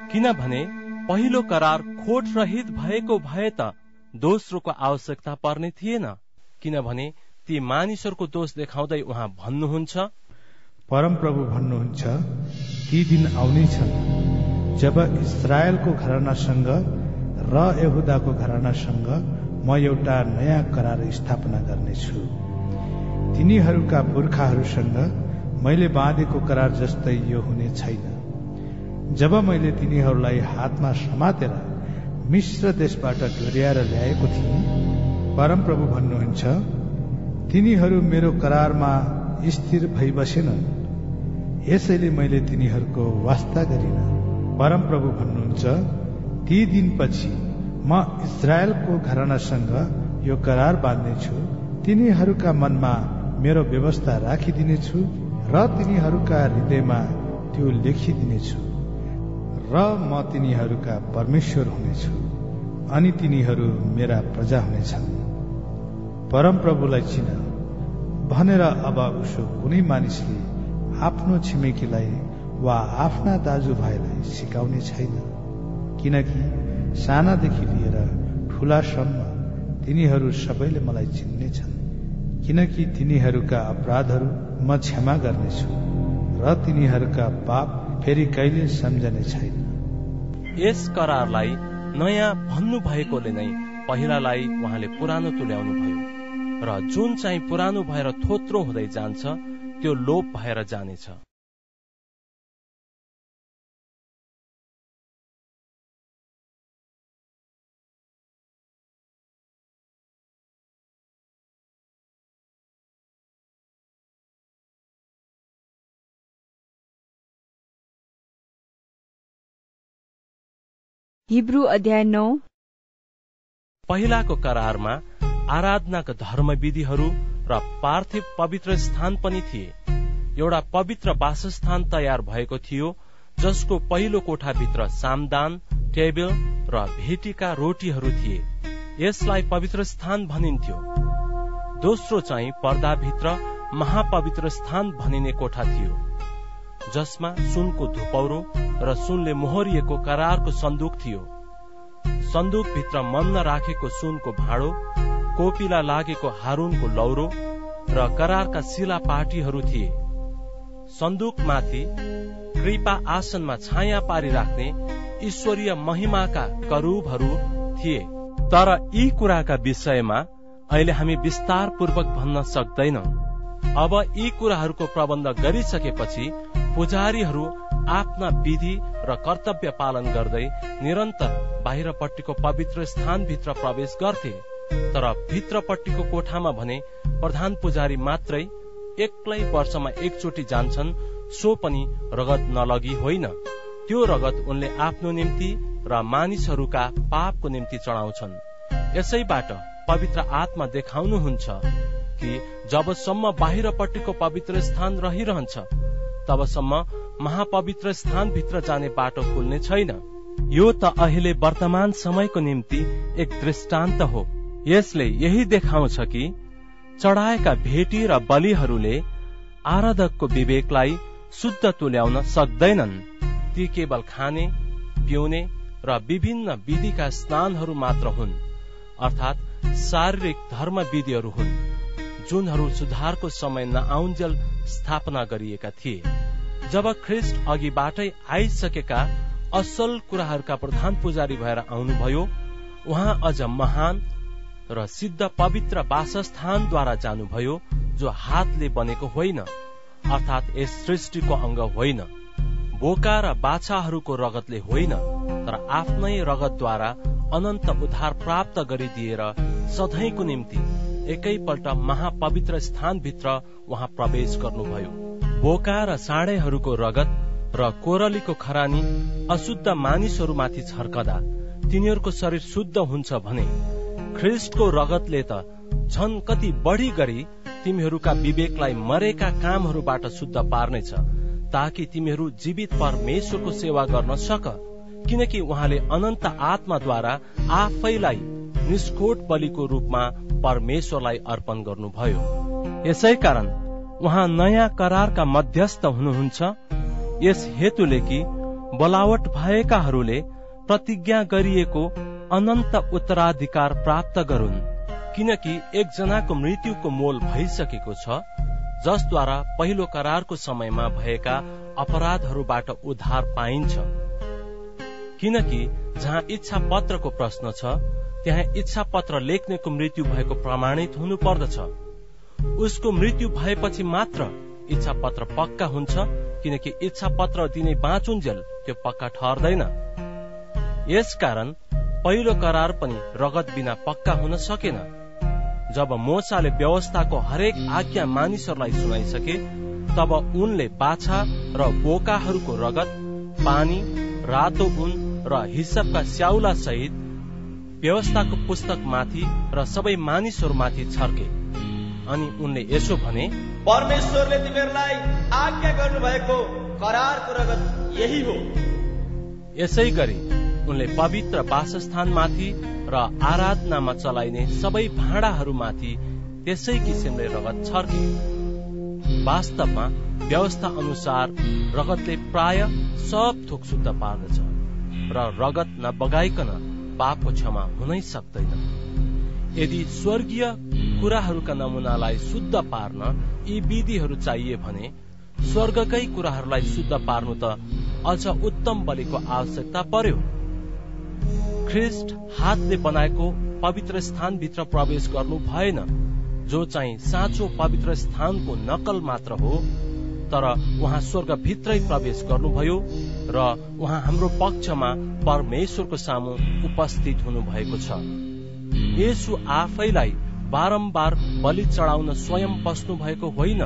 किनभने पहिलो करार खोट रहित भएको भए त दोस्रोको आवश्यकता पर्ने थिएन, किनभने ती मानिसहरूको दोष देखाउँदै उहाँ भन्नुहुन्छ, परमप्रभु भन्नुहुन्छ, ती दिन आउने छन् जब इस्रायलको घरानासँग र यहुदाको घरानासँग म एउटा नयाँ करार स्थापना गर्नेछु। तिनीहरूका पुर्खाहरूसँग मैले बाँधेको करार जस्तै यो हुने छैन। जब मैले तिनीहरूलाई हातमा समातेर मिश्र देशबाट ढोर्याएर ल्याएको थिएँ, परमप्रभु भन्नुहुन्छ, तिनीहरू मेरो करारमा स्थिर भई बसेनन्, यसैले मैले तिनीहरूको वास्ता गरिन। परमप्रभु भन्नुहुन्छ, ती दिनपछि म इस्रायलको घरानासँग यो करार बाँध्नेछु, तिनीहरूका मनमा मेरो व्यवस्था राखिदिनेछु र तिनीहरूका हृदयमा त्यो लेखिदिनेछु र म तिनीहरूका परमेश्वर हुनेछु अनि तिनीहरू मेरा प्रजा हुनेछन्। परमप्रभुलाई चिन भनेर अब उसो कुनै मानिसले आफ्नो छिमेकीलाई वा आफ्ना दाजुभाइलाई सिकाउने छैन, किनकि सानादेखि लिएर ठूलासम्म तिनीहरू सबैले मलाई चिन्नेछन्, किनकि तिनीहरूका अपराधहरू म क्षमा गर्नेछु र तिनीहरूका पाप फेरि कहिले सम्झने छैन। यस करारलाई नयाँ भन्नु भएकोले नै पहिलालाई उहाँले पुरानो तुल्याउनु भयो, र जुन चाहिँ पुरानो भएर थोत्रो हुँदै जान्छ त्यो लोप भएर जानेछ। हिब्रू अध्याय 9। पहिलाको करारमा आराधनाका धर्मविधिहरू र पार्थिव पवित्र स्थान पनि थिए। एउटा पवित्र वासस्थान तयार भएको थियो, जसको पहिलो कोठाभित्र सामदान, टेबल र भेटीका रोटीहरू थिए। यसलाई पवित्र स्थान भनिन्थ्यो। दोस्रो चाहिँ पर्दाभित्र महापवित्र स्थान भनिने कोठा थियो, जसमा सुनको धुपौरो र सुनले मोहरिएको करारको सन्दुक थियो। सन्दुकभित्र मन्ना राखेको सुनको भाँडो, कोपिला लागेको हारूनको लौरो र करारका शिला पाटीहरू थिए। सन्दुकमाथि कृपा आसनमा छाया पारी राख्ने ईश्वरीय महिमाका करूबहरू थिए। तर यी कुराका विषयमा अहिले हामी विस्तार पूर्वक भन्न सक्दैनौं। अब यी कुराहरूको प्रबन्ध गरिसकेपछि पुजारीहरू आफ्ना विधि र कर्तव्य पालन गर्दै निरन्तर बाहिरपट्टिको पवित्र स्थानभित्र प्रवेश गर्थे। तर भित्रपट्टिको कोठामा भने प्रधान पुजारी मात्रै एक्लै वर्षमा एकचोटि जान्छन्, सो पनि रगत नलगी होइन। त्यो रगत उनले आफ्नो निम्ति र मानिसहरूका पापको निम्ति चढाउँछन्। यसैबाट पवित्र आत्मा देखाउनुहुन्छ कि जबसम्म बाहिरपट्टिको पवित्र स्थान रहिरहन्छ, तबसम्म महापवित्र स्थानभित्र जाने बाटो खुल्ने छैन। यो त अहिले वर्तमान समयको निम्ति एक दृष्टान्त हो। यसले यही देखाउँछ कि चढाएका भेटी र बलिहरूले आराधकको विवेकलाई शुद्ध तुल्याउन सक्दैनन्। ती केवल खाने, पिउने र विभिन्न विधिका स्नानहरू मात्र हुन्, अर्थात् शारीरिक धर्म विधिहरू हुन्, जुनहरू सुधारको समय नआउन्जेल स्थापना गरिएका थिए। जब ख्रिस्ट अघिबाटै आइसकेका असल कुराहरूका प्रधान पुजारी भएर आउनुभयो, उहाँ अझ महान र सिद्ध पवित्र वासस्थानद्वारा जानुभयो, जो हातले बनेको होइन, अर्थात् यस सृष्टिको अंग होइन, बोका र बाछाहरूको रगतले होइन, तर आफ्नै रगतद्वारा अनन्त उद्धार प्राप्त गरिदिएर सधैँको निम्ति एकैपल्ट महापवित्र स्थानभित्र उहाँ प्रवेश गर्नुभयो। बोका र साँडेहरूको रगत र कोरलीको खरानी अशुद्ध मानिसहरूमाथि छर्कदा तिनीहरूको शरीर शुद्ध हुन्छ भने ख्रिस्टको रगतले त झन कति बढी गरी तिमीहरूका विवेकलाई मरेका कामहरूबाट शुद्ध पार्नेछ, ताकि तिमीहरू जीवित परमेश्वरको सेवा गर्न सक। किनकि उहाँले अनन्त आत्माद्वारा आफैलाई निष्कोट बलिको रूपमा परमेश्वरलाई अर्पण गर्नुभयो। यसै कारण उहाँ नयाँ करारका मध्यस्थ हुनुहुन्छ, यस हेतुले कि बोलावट भएकाहरूले प्रतिज्ञा गरिएको अनन्त उत्तराधिकार प्राप्त गरून्। किनकि एकजनाको मृत्युको मोल भइसकेको छ, जसद्वारा पहिलो करारको समयमा भएका अपराधहरूबाट उद्धार पाइन्छ। किनकि जहाँ इच्छा पत्रको प्रश्न छ, त्यहाँ इच्छा पत्र लेख्नेको मृत्यु भएको प्रमाणित हुनु पर्दछ। उसको मृत्यु भएपछि मात्र इच्छा पत्र पक्का हुन्छ, किनकि इच्छा पत्र दिने बाँचुन्जेल त्यो पक्का ठहर्दैन। यसकारण पहिलो करार पनि रगत बिना पक्का हुन सकेन। जब मोसाले व्यवस्थाको हरेक आज्ञा मानिसहरूलाई सुनाइसके, तब उनले बाछा र बोकाहरूको रगत, पानी, रातो ऊन र हिस्सपका स्याउला सहित व्यवस्थाको पुस्तकमाथि र सबै मानिसहरूमाथि छर्के। अनि उनले यसो भने, परमेश्वरले तिमीहरूलाई आज्ञा गर्नुभएको करारको रगत यही हो। यसै गरी उनले पवित्र वासस्थानमाथि र आराधनामा चलाइने सबै भाँडाहरूमाथि त्यसै किसिमले रगत छर्के। वास्तवमा व्यवस्था अनुसार रगतले प्राय सब थोक शुद्ध पार्दछ र रगत नबगाइकन पापको क्षमा हुनै सक्दैन। यदि स्वर्गीय कुराहरूका नमुनालाई शुद्ध पार्न यी विधिहरू चाहिए भने स्वर्गकै कुराहरूलाई शुद्ध पार्नु त अझ उत्तम बलिको आवश्यकता पर्यो। ख्रिस्ट हातले बनाएको पवित्र स्थानभित्र प्रवेश गर्नु भएन, जो चाहिँ साँचो पवित्र स्थानको नकल मात्र हो, तर उहाँ स्वर्गभित्रै प्रवेश गर्नुभयो र उहाँ हाम्रो पक्षमा परमेश्वरको सामु उपस्थित हुनु भएको छ। येशू आफैलाई बारम्बार बलि चढाउन स्वयं बस्नु भएको होइन,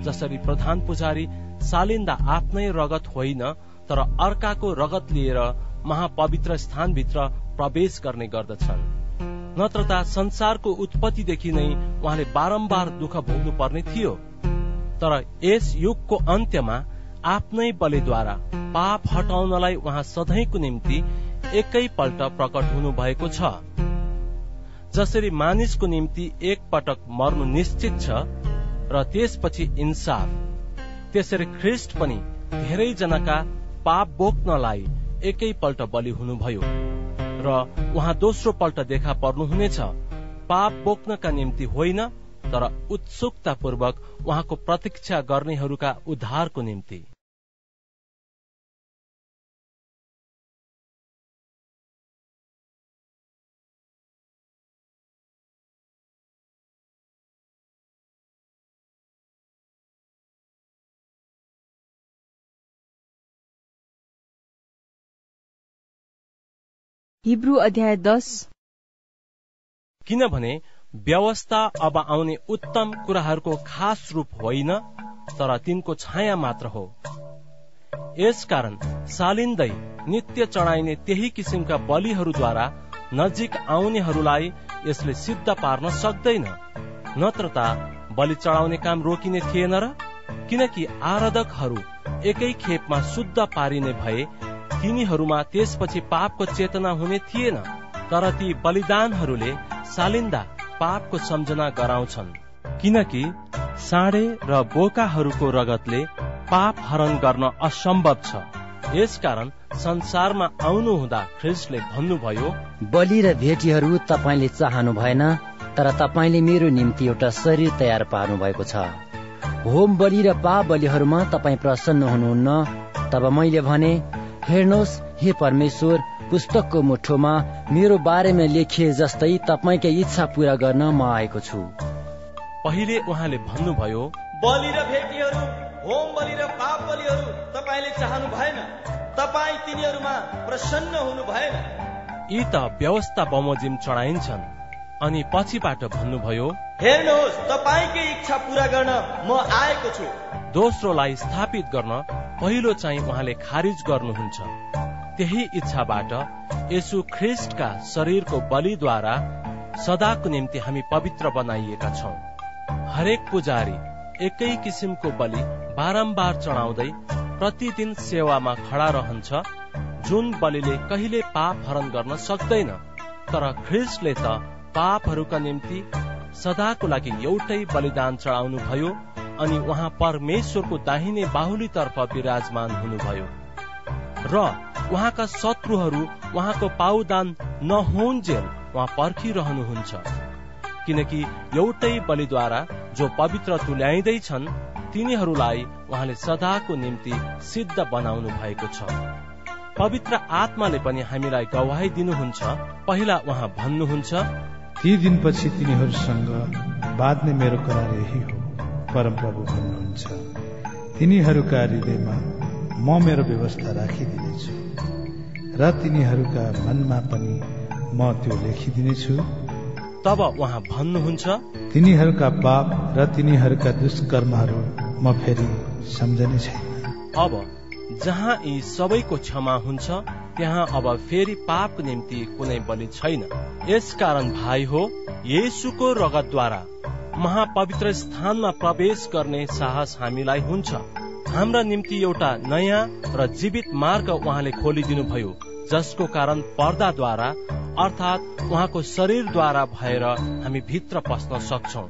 जसरी प्रधान पुजारी सालिन्दा आफ्नै रगत होइन तर अर्काको रगत लिएर महापवित्र स्थानभित्र प्रवेश गर्ने गर्दछन्। नत्रता संसारको उत्पत्तिदेखि नै उहाँले बारम्बार दुःख भोग्नु पर्ने थियो। तर यस युगको अन्त्यमा आफ्नै बलिद्वारा पाप हटाउनलाई उहाँ सधैँको निम्ति एकैपल्ट प्रकट हुनु भएको छ। जसरी मानिसको निम्ति एक पटक मर्नु निश्चित छ र त्यसपछि इन्साफ, त्यसरी ख्रिस्ट पनि धेरै जनाका पाप बोक्नलाई एकैपल्ट बलि हुनुभयो र उहाँ दोस्रो पल्ट देखा पर्नुहुनेछ, पाप बोक्नका निम्ति होइन तर उत्सुकतापूर्वक उहाँको प्रतीक्षा गर्नेहरूका उद्धारको निम्ति। हिब्रू अध्याय 10। किनभने व्यवस्था अब आउने उत्तम कुराहरूको खास रूप होइन तर तिनको छाया मात्र हो। यसकारण सालिँदै नित्य चढाइने त्यही किसिमका बलिहरूद्वारा नजिक आउनेहरूलाई यसले सिद्ध पार्न सक्दैन। नत्रता बलि चढाउने काम रोकिने थिएन र? किनकि आराधकहरू एकै खेपमा शुद्ध पारिने भए तिनीहरूमा त्यसपछि पापको चेतना हुने थिएन। तर ती बलिदानहरूले सालिन्दा पापको सम्झना गराउँछन्, किनकि साँडे र बोकाहरूको रगतले पाप हरण गर्न असम्भव छ। यसकारण संसारमा आउनु हुँदा ख्रिस्टले भन्नुभयो, बलि र भेटीहरू तपाईले चाहनु भएन, तर तपाईले मेरो निम्ति एउटा शरीर तयार पार्नु भएको छ। होम बलि र पाप बलिहरूमा तपाईँ प्रसन्न हुनुहुन्न। तब मैले भने, हेर्नुहोस् हे परमेश्वर, पुस्तकको मुठोमा मेरो बारेमा लेखिए जस्तै तपाईकै इच्छा पूरा गर्न म आएको छु। पहिले उहाँले भन्नुभयो, बलि र भेटीहरू, होम बलि र पाप बलिहरू तपाईले चाहनु भएन, तपाई तिनीहरूमा प्रसन्न हुनु भएन। यी त व्यवस्था बमोजिम चढाइन्छन्। अनि पछिबाट भन्नुभयो, हेर्नुहोस् तपाईकै इच्छा पूरा गर्न म आएको छु। दोस्रोलाई स्थापित गर्न पहिलो चाहिँ उहाँले खारिज गर्नुहुन्छ। त्यही इच्छाबाट येशू ख्रिस्टका शरीरको बलिद्वारा सदाको निम्ति हामी पवित्र बनाइएका छौं। हरेक पुजारी एकै किसिमको बलि बारम्बार चढाउँदै प्रतिदिन सेवामा खडा रहन्छ, जुन बलिले कहिले पाप हरण गर्न सक्दैन। तर ख्रिस्टले त पापहरूका निम्ति सदाको लागि एउटै बलिदान चढाउनु भयो अनि उहाँ परमेश्वरको दाहिने बाहुलीतर्फ विराजमान हुनुभयो र उहाँका शत्रुहरू उहाँको पाउदान नहुन्जेल उहाँ पर्खिरहनुहुन्छ। किनकि एउटै बलिद्वारा जो पवित्र तुल्याइँदैछन् तिनीहरूलाई उहाँले सदाको निम्ति सिद्ध बनाउनु भएको छ। पवित्र आत्माले पनि हामीलाई गवाही दिनुहुन्छ। पहिला उहाँ भन्नुहुन्छ, ती दिनपछि तिनीहरूसँग बाँध्ने मेरो करार यही हो, परमप्रभु भन्नुहुन्छ। तिनीहरूका हृदयमा म मेरो व्यवस्था राखिदिनेछु र तिनीहरूका मनमा पनि म त्यो लेखिदिनेछु। तब उहाँ भन्नुहुन्छ, तिनीहरूका पाप र तिनीहरूका दुष्कर्महरू म फेरि सम्झने छैन। अब जहाँ यी सबैको क्षमा हुन्छ त्यहाँ अब फेरि पापको निम्ति कुनै बलि छैन। यसकारण भाइ हो, येशूको रगतद्वारा महापवित्र स्थानमा प्रवेश गर्ने साहस हामीलाई हुन्छ। हाम्रा निम्ति एउटा नयाँ र जीवित मार्ग उहाँले खोलिदिनु भयो, जसको कारण पर्दाद्वारा अर्थात् उहाँको शरीरद्वारा भएर हामी भित्र पस्न सक्छौं।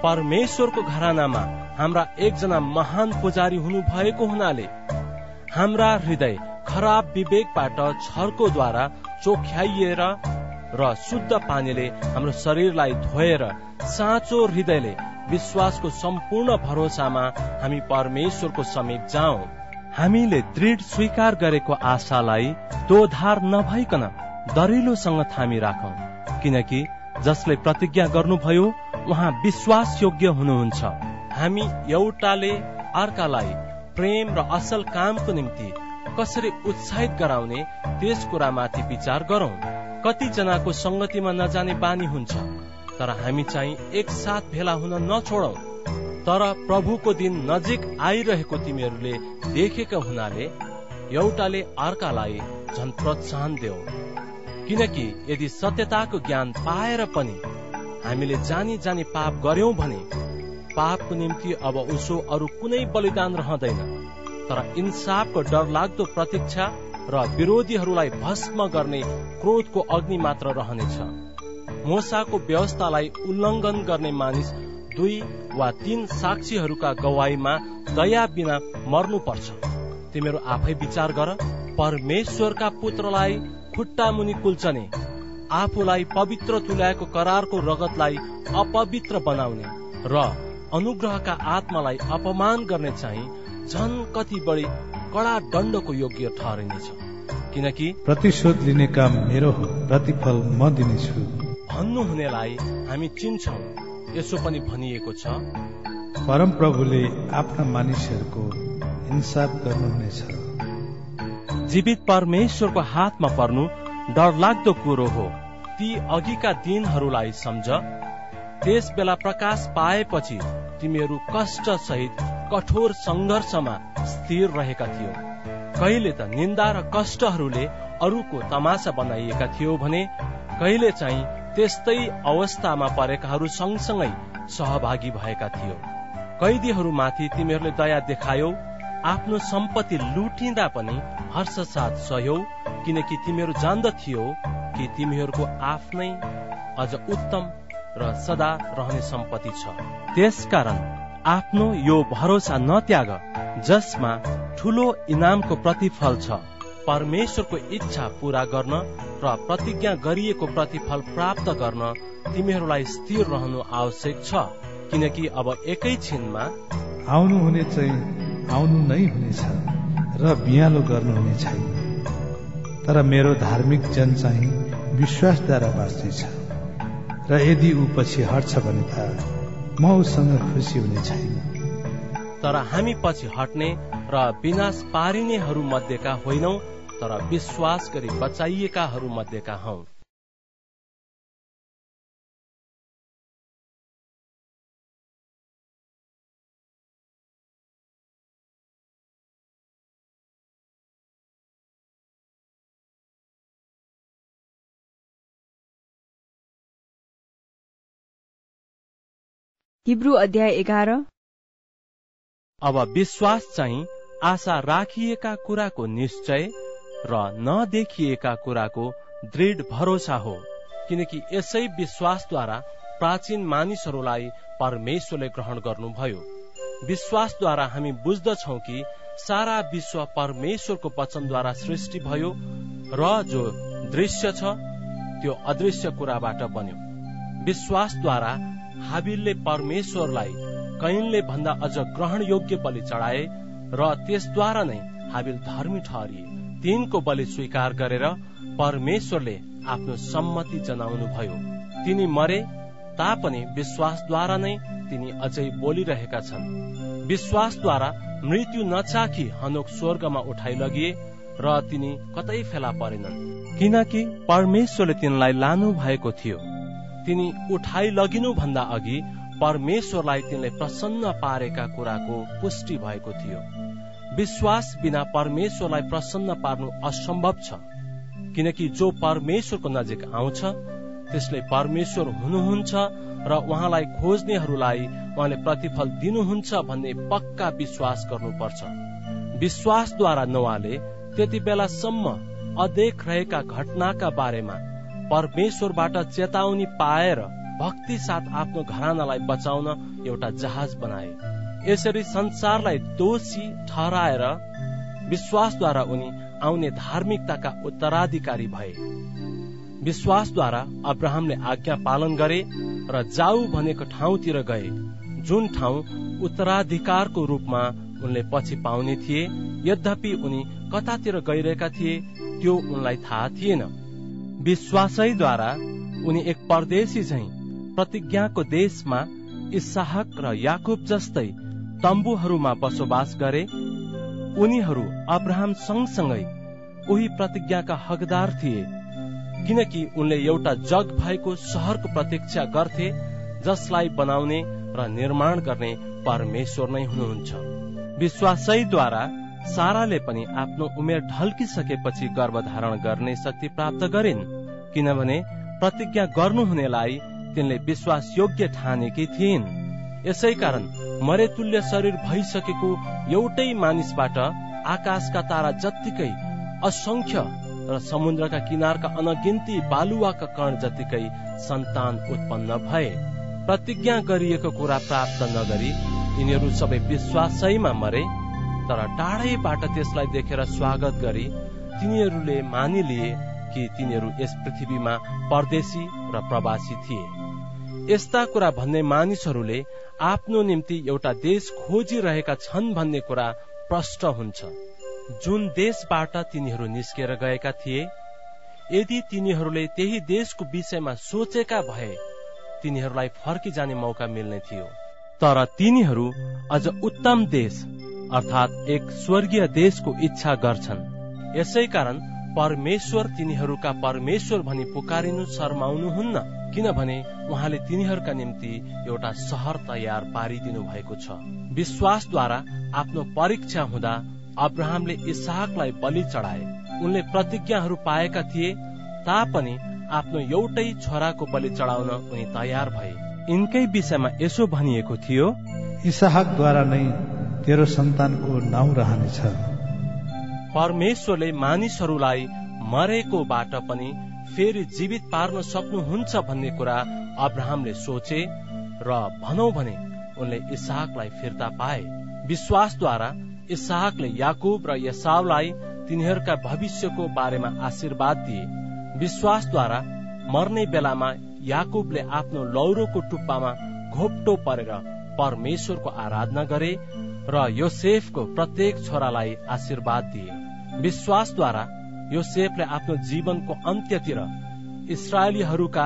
परमेश्वरको घरानामा हाम्रा एकजना महान पुजारी हुनु भएको हुनाले हाम्रा हृदय खराब विवेकबाट छर्कोद्वारा चोख्याइएर र शुद्ध पानीले हाम्रो शरीरलाई धोएर साँचो हृदयले विश्वासको सम्पूर्ण भरोसामा हामी परमेश्वरको समीप जाउँ। हामीले दृढ स्वीकार गरेको आशालाई दोधार नभइकन दरिलोसँग थामी राखौं, किनकि जसले प्रतिज्ञा गर्नुभयो उहाँ विश्वास योग्य हुनुहुन्छ। हामी एउटाले अर्कालाई प्रेम र असल कामको निम्ति कसरी उत्साहित गराउने त्यस कुरामाथि विचार गरौं। कतिजनाको संगतिमा नजाने बानी हुन्छ, तर हामी चाहिँ एकसाथ भेला हुन नछोडौं। तर प्रभुको दिन नजिक आइरहेको तिमीहरूले देखेका हुनाले एउटाले अर्कालाई झन् प्रोत्साहन देऊ, किनकि यदि सत्यताको ज्ञान पाएर पनि हामीले जानी जानी पाप गर्यौं भने पापको निम्ति अब उसो अरू कुनै बलिदान रहँदैन, तर इन्साफको डरलाग्दो प्रतीक्षा र विरोधीहरूलाई भस्म गर्ने क्रोधको अग्नि मात्र रहनेछ। मूसाको व्यवस्थालाई उल्लङ्घन गर्ने मानिस 2 वा 3 साक्षीहरूका गवाहीमा दया बिना मर्नुपर्छ। तिमीहरू आफै विचार गर, परमेश्वरका पुत्रलाई खुट्टा मुनि कुल्चने, आफूलाई पवित्र तुल्याएको करारको रगतलाई अपवित्र बनाउने र अनुग्रहका आत्मालाई अपमान गर्ने चाहिँ झन कति बढी कडा दण्डको योग्य ठहरिनेछ। किनकि प्रतिशोध लिने काम मेरो हो, प्रतिफल म दिनेछु भन्नुहुनेलाई हामी चिन्छौं। यसो पनि भनिएको छ, परमप्रभुले आफ्ना मानिसहरूको इन्साफ गर्नुहुनेछ। जीवित परमेश्वरको हातमा पर्नु डरलाग्दो कुरो हो। ती अघिका दिनहरूलाई सम्झ। त्यस बेला प्रकाश पाएपछि तिमीहरू कष्ट सहित कठोर संघर्षमा स्थिर रहेका थियौ। कहिले त निन्दा र कष्टहरूले अरूको तमासा बनाइएका थियो भने कहिले चाहिँ त्यस्तै अवस्थामा परेकाहरू सँगसँगै सहभागी भएका थियो। कैदीहरूमाथि तिमीहरूले दया देखायौ, आफ्नो सम्पत्ति लुटिँदा पनि हर्ष साथ सहयौ, किनकि तिमीहरू जान्दथियौ कि तिमीहरूको आफ्नै अझ उत्तम र सदा रहने सम्पत्ति छ। त्यसकारण आफ्नो यो भरोसा नत्याग, जसमा ठूलो इनामको प्रतिफल छ। परमेश्वरको इच्छा पूरा गर्न र प्रतिज्ञा गरिएको प्रतिफल प्राप्त गर्न तिमीहरूलाई स्थिर रहनु आवश्यक छ, किनकि अब एकैछिनमा आउनु हुने चाहिँ आउनु नै हुनेछ र बियालो गर्नुहुने छैन। तर मेरो धार्मिक जन चाहिँ विश्वासद्वारा बाँच्नेछ, र यदि ऊ पछि हट्छ भने त म उसँग खुसी हुने छैन। तर हामी पछि हट्ने र विनाश पारिनेहरू मध्येका होइनौ, तर विश्वास गरी बचाइएकाहरू मध्येका हौ। हिब्रू अध्याय 11। अब विश्वास चाहिँ आशा राखिएका कुराको निश्चय र नदेखिएका कुराको दृढ भरोसा हो, किनकि यसै विश्वासद्वारा प्राचीन मानिसहरूलाई परमेश्वरले ग्रहण गर्नुभयो। विश्वासद्वारा हामी बुझ्दछौं कि सारा विश्व परमेश्वरको वचनद्वारा सृष्टि भयो र जो दृश्य छ त्यो अदृश्य कुराबाट बन्यो। विश्वासद्वारा हाबिलले परमेश्वरलाई कैनले भन्दा अझ ग्रहण योग्य बलि चढाए र त्यसद्वारा नै हाबिल धर्मी ठहरिए। तिनको बलि स्वीकार गरेर परमेश्वरले आफ्नो सम्मति जनाउनु भयो। तिनी मरे तापनि विश्वासद्वारा नै तिनी अझै बोलिरहेका छन्। विश्वासद्वारा मृत्यु नचाखी हनोक स्वर्गमा उठाइ लगिए र तिनी कतै फेला परेनन्, किनकि परमेश्वरले तिनलाई लानु भएको थियो। तिनी उठाइ लगिनु भन्दा अघि परमेश्वरलाई तिनले प्रसन्न पारेका कुराको पुष्टि भएको थियो। विश्वास बिना परमेश्वरलाई प्रसन्न पार्नु असम्भव छ, किनकि जो परमेश्वरको नजिक आउँछ त्यसले परमेश्वर हुनुहुन्छ र उहाँलाई खोज्नेहरूलाई उहाँले प्रतिफल दिनुहुन्छ भन्ने पक्का विश्वास गर्नुपर्छ। विश्वासद्वारा नोआले त्यति बेलासम्म अदेख रहेका घटनाका बारेमा परमेश्वरबाट चेतावनी पाएर भक्ति साथ आफ्नो घरानालाई बचाउन एउटा जहाज बनाए। यसरी संसारलाई दोषी ठहराएर विश्वासद्वारा उनी आउने धार्मिकताका उत्तराधिकारी भए। विश्वासद्वारा अब्राहमले आज्ञा पालन गरे र जाऊ भनेको ठाउँतिर गए, जुन ठाउँ उत्तराधिकारको रूपमा उनले पछि पाउने थिए। यद्यपि उनी कतातिर गइरहेका थिए त्यो उनलाई थाहा थिएन। विश्वासैद्वारा उनी एक परदेशी झैं प्रतिज्ञाको देशमा इसहाक र याकूब जस्तै तम्बुहरूमा बसोबास गरे। उनीहरू अब्राहम सँगसँगै उही प्रतिज्ञाका हकदार थिए, किनकि उनले एउटा जग भएको शहरको प्रतीक्षा गर्थे जसलाई बनाउने र निर्माण गर्ने परमेश्वर नै हुनुहुन्छ। विश्वासैद्वारा साराले पनि आफ्नो उमेर ढल्किसकेपछि गर्भधारण गर्ने शक्ति प्राप्त गरिन् किनभने प्रतिज्ञा गर्नुहुनेलाई तिनले विश्वास योग्य ठानेकी थिइन्। यसै कारण मरेतुल्य शरीर भइसकेको एउटै मानिसबाट आकाशका तारा जत्तिकै असंख्य र समुद्रका किनारका अनगिन्ती बालुवाका कण जतिकै सन्तान उत्पन्न भए। प्रतिज्ञा गरिएको कुरा प्राप्त नगरी तिनीहरू सबै विश्वासैमा मरे, तर टाढैबाट त्यसलाई देखेर स्वागत गरी तिनीहरूले मानिलिए कि तिनीहरू यस पृथ्वीमा परदेशी र प्रवासी थिए। यस्ता कुरा भन्ने मानिसहरूले आफ्नो निम्ति एउटा देश खोजिरहेका छन् भन्ने कुरा प्रष्ट हुन्छ। जुन देशबाट तिनीहरू निस्केर गएका थिए, यदि तिनीहरूले त्यही देशको विषयमा सोचेका भए तिनीहरूलाई फर्किजाने मौका मिल्ने थियो। तर तिनीहरू अझ उत्तम देश अर्थात् एक स्वर्गीय देशको इच्छा गर्छन्। यसै कारण परमेश्वर तिनीहरूका परमेश्वर भनी पुकारिनु शर्माउनुहुन्न, किनभने उहाँले तिनीहरूका निम्ति एउटा शहर तयार पारिदिनु भएको छ। विश्वासद्वारा आफ्नो परीक्षा हुँदा अब्राहमले इसहाकलाई बलि चढाए। उनले प्रतिज्ञाहरू पाएका थिए तापनि आफ्नो एउटै छोराको बलि चढाउन उनी तयार भए। यिनकै विषयमा यसो भनिएको थियो, इसहाकद्वारा नै तेरो सन्तानको नाउँ रहनेछ। परमेश्वरले मानिसहरूलाई मरेकोबाट पनि फेरि जीवित पार्न सक्नुहुन्छ भन्ने कुरा अब्राहमले सोचे र भनौं भने उनले इसहाकलाई फिर्ता पाए। विश्वासद्वारा इसहाकले याकूब र एसावलाई तिनीहरूका भविष्यको बारेमा आशीर्वाद दिए। विश्वासद्वारा मर्ने बेलामा याकूबले आफ्नो लौरोको टुप्पामा घोप्टो परेर परमेश्वरको आराधना गरे र योसेफको प्रत्येक छोरालाई आशीर्वाद दिए। विश्वासद्वारा योसेफले आफ्नो जीवनको अन्त्यतिर इस्राएलीहरूका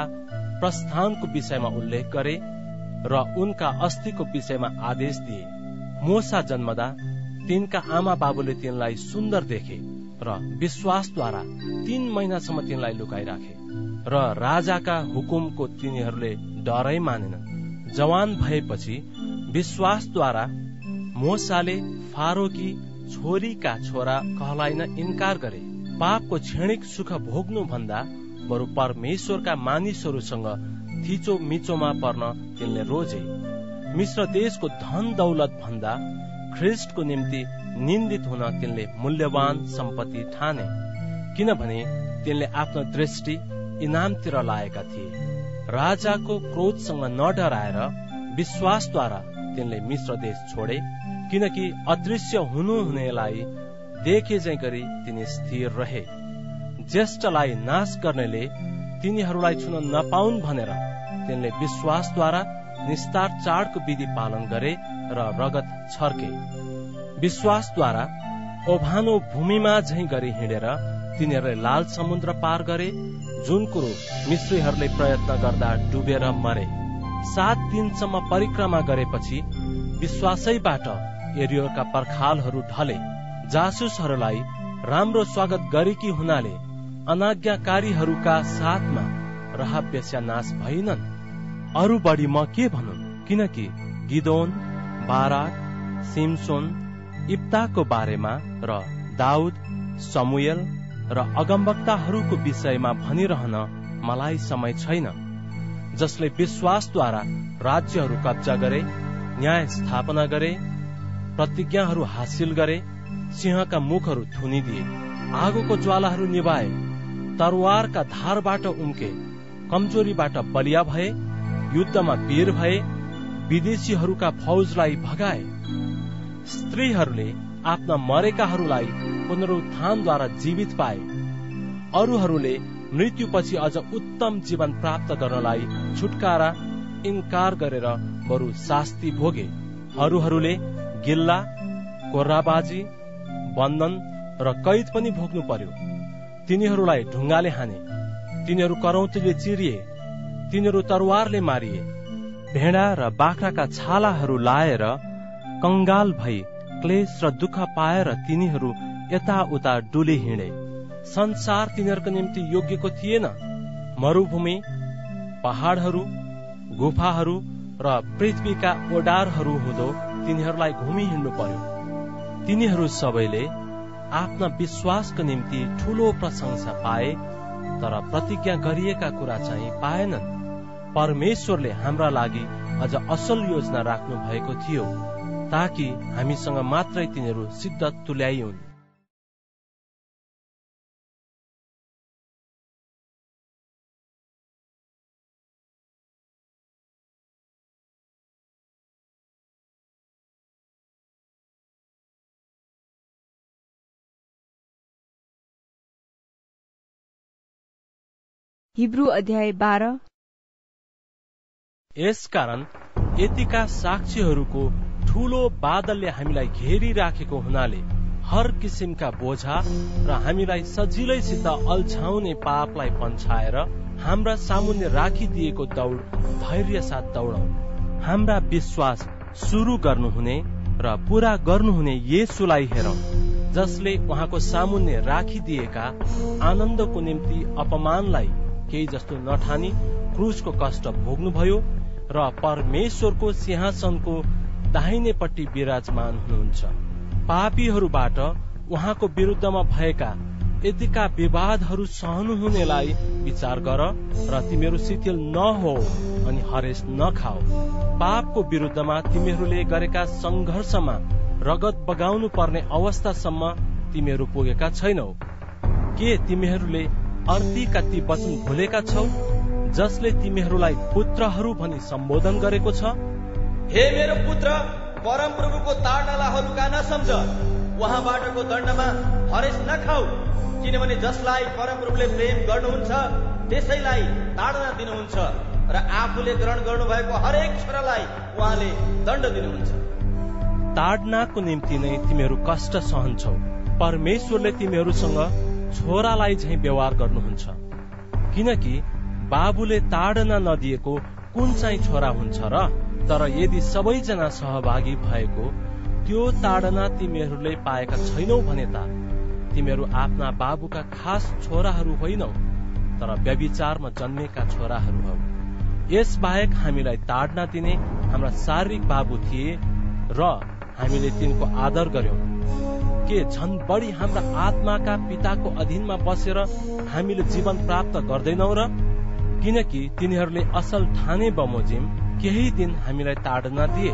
प्रस्थानको विषयमा उल्लेख गरे र उनका अस्थिको विषयमा आदेश दिए। मोसा जन्मदा तिनका आमा बाबुले तिनलाई सुन्दर देखे र विश्वासद्वारा 3 महिनासम्म तिनलाई लुकाइराखे र राजाका हुकुमको तिनीहरूले डरै मानेनन्। जवान भएपछि विश्वासद्वारा मोसाले फारोकी छोरीका छोरा कहलाइन इन्कार गरे। पापको क्षणिक सुख भोग्नु भन्दा बरु परमेश्वरका मानिसहरूसँग थिचो मिचोमा पर्न तिनले रोजे। मिश्र देशको धन दौलत भन्दा ख्रिस्टको निम्ति निन्दित हुन तिनले मूल्यवान सम्पत्ति ठाने, किनभने तिनले आफ्नो दृष्टि इनामतिर लाएका थिए। राजाको क्रोधसँग नडराएर विश्वासद्वारा तिनले मिश्र देश छोडे, किनकि अदृश्य हुनुहुनेलाई देखे जै गरी तिनी स्थिर रहे। ज्येष्ठलाई नाश गर्नेले तिनीहरूलाई छुन नपाउन् भनेर तिनले विश्वासद्वारा निस्तार चाडको विधि पालन गरे र रगत छर्के। विश्वासद्वारा ओभानो भूमिमा झै गरी हिँडेर तिनीहरूले लाल समुद्र पार गरे, जुन कुरो मिश्रीहरूले प्रयत्न गर्दा डुबेर मरे। 7 दिनसम्म परिक्रमा गरेपछि विश्वासैबाट एरियोका पर्खालहरू ढले। जासुसहरूलाई राम्रो स्वागत गरेकी हुनाले अनाज्ञाकारीहरूका साथमा राहाब वेश्या नाश भइनन्। अरू बढी म के भनौं, किनकि गिदोन, बाराक, सिमसोन, इप्ताको बारेमा र दाउद, समुएल र अगमवक्ताहरूको विषयमा भनिरहन मलाई समय छैन, जसले विश्वासद्वारा राज्यहरू कब्जा गरे, न्याय स्थापना गरे, प्रतिज्ञाहरू हासिल गरे, सिंहका मुखहरू थुनिदिए, आगोको ज्वालाहरू निभाए, तरवारका धारबाट उम्के, कमजोरीबाट बलिया भए, युद्धमा वीर भए, विदेशीहरूका फौजलाई भगाए। स्त्रीहरूले आफ्ना मरेकाहरूलाई पुनरुत्थानद्वारा जीवित पाए। अरूहरूले मृत्युपछि अझ उत्तम जीवन प्राप्त गर्नलाई छुटकारा इन्कार गरेर बरु शास्ति भोगे। अरूहरूले गिल्ला, कोर्राबाजी, बन्धन र कैद पनि भोग्नु पर्यो। तिनीहरूलाई ढुङ्गाले हाने, तिनीहरू करौतीले चिरिए, तिनीहरू तरवारले मारिए। भेडा र बाख्राका छालाहरू लाएर कंगाल भई क्लेश र दुःख पाएर तिनीहरू यताउता डुली हिँडे। संसार तिनीहरूको निम्ति योग्यको थिएन। मरुभूमि, पहाडहरू, गुफाहरू र पृथ्वीका ओडारहरू हुँदो तिनीहरूलाई घुमी हिँड्नु पर्यो। तिनीहरू सबैले आफ्ना विश्वासको निम्ति ठूलो प्रशंसा पाए तर प्रतिज्ञा गरिएका कुरा चाहिँ पाएनन्। परमेश्वरले हाम्रा लागि अझ असल योजना राख्नु भएको थियो ताकि हामीसँग मात्रै तिनीहरू सिद्ध तुल्याइउन्। हिब्रू अध्याय 12। यसकारण यतिका साक्षीहरूको ठूलो बादलले हामीलाई घेरिराखेको हुनाले हर किसिमका बोझा र हामीलाई सजिलैसित अल्झाउने पापलाई पन्छाएर हाम्रा सामुन्ने राखिदिएको दौड धैर्य साथ दौडौं। हाम्रा विश्वास सुरु गर्नुहुने र पूरा गर्नुहुने येशूलाई हेरौं, जसले उहाँको सामुन्ने राखिदिएका आनन्दको निम्ति अपमानलाई केही जस्तो नठानी क्रुसको कष्ट भोग्नुभयो र परमेश्वरको सिंहासनको दाहिनेपट्टि विराजमान हुनुहुन्छ। पापीहरूबाट उहाँको विरुद्धमा भएका यतिका विवादहरू सहनुहुनेलाई विचार गर र तिमीहरू शिथिल नहो अनि हरेस नखाओ। पापको विरुद्धमा तिमीहरूले गरेका संघर्षमा रगत बगाउनु पर्ने अवस्थासम्म तिमीहरू पुगेका छैनौ। के तिमीहरूले अर्तीका ती वचन भुलेका छौ जसले तिमीहरूलाई पुत्रहरू भनी सम्बोधन गरेको छ? हे मेरो पुत्र, परमप्रभुको ताडनालाई हलुका नसम्झ, उहाँबाटको दण्डमा हरेस नखाऊ, किनभने जसलाई परमप्रभुले प्रेम गर्नुहुन्छ त्यसैलाई ताडना दिनुहुन्छ र आफूले ग्रहण गर्नुभएको हरेक छोरालाई उहाँले दण्ड दिनुहुन्छ। ताडनाको निम्ति नै तिमीहरू कष्ट सहन्छौ। परमेश्वरले तिमीहरूसँग छोरालाई झैं व्यवहार गर्नुहुन्छ, किनकि बाबुले ताडना नदिएको कुन चाहिँ छोरा हुन्छ र? तर यदि सबैजना सहभागी भएको त्यो ताडना तिमीहरूले पाएका छैनौ भने त तिमीहरू आफ्ना बाबुका खास छोराहरू होइनौ, तर व्यभिचारमा जन्मेका छोराहरू हौ। यस बाहेक हामीलाई ताडना दिने हाम्रा शारीरिक बाबु थिए र हामीले तिनको आदर गर्यौं। के झन् बढी हाम्रा आत्माका पिताको अधीनमा बसेर हामीले जीवन प्राप्त गर्दैनौ र? किनकि तिनीहरूले असल ठाने बमोजिम केही दिन हामीलाई ताडना दिए,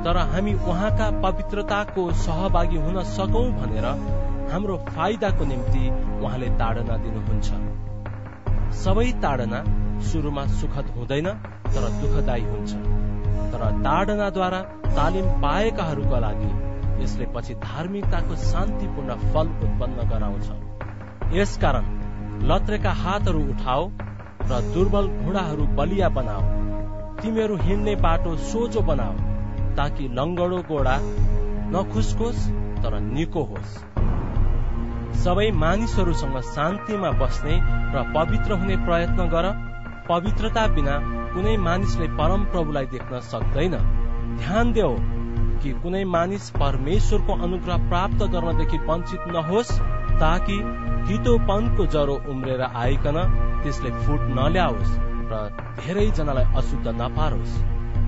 तर हामी उहाँका पवित्रताको सहभागी हुन सकौं भनेर हाम्रो फाइदाको निम्ति उहाँले ताडना दिनुहुन्छ। सबै ताडना सुरुमा सुखद हुँदैन तर दुःखदायी हुन्छ, तर ताडनाद्वारा तालिम पाएकाहरूका लागि यसले पछि धार्मिकताको शान्तिपूर्ण फल उत्पन्न गराउँछ। यसकारण लत्रेका हातहरू उठाओ र दुर्बल घुँडाहरू बलिया बनाओ। तिमीहरू हिँड्ने बाटो सोझो बनाओ, ताकि लङ्गडो गोडा नखुस्कोस् तर निको होस्। सबै मानिसहरूसँग शान्तिमा बस्ने र पवित्र हुने प्रयत्न गर। पवित्रता बिना कुनै मानिसले परम प्रभुलाई देख्न सक्दैन। ध्यान देऊ कि कुनै मानिस परमेश्वरको अनुग्रह प्राप्त गर्नदेखि वञ्चित नहोस्, ताकि तितोपनको जरो उम्रेर आइकन त्यसले फुट नल्याओस् र धेरै जनालाई अशुद्ध नपारोस्।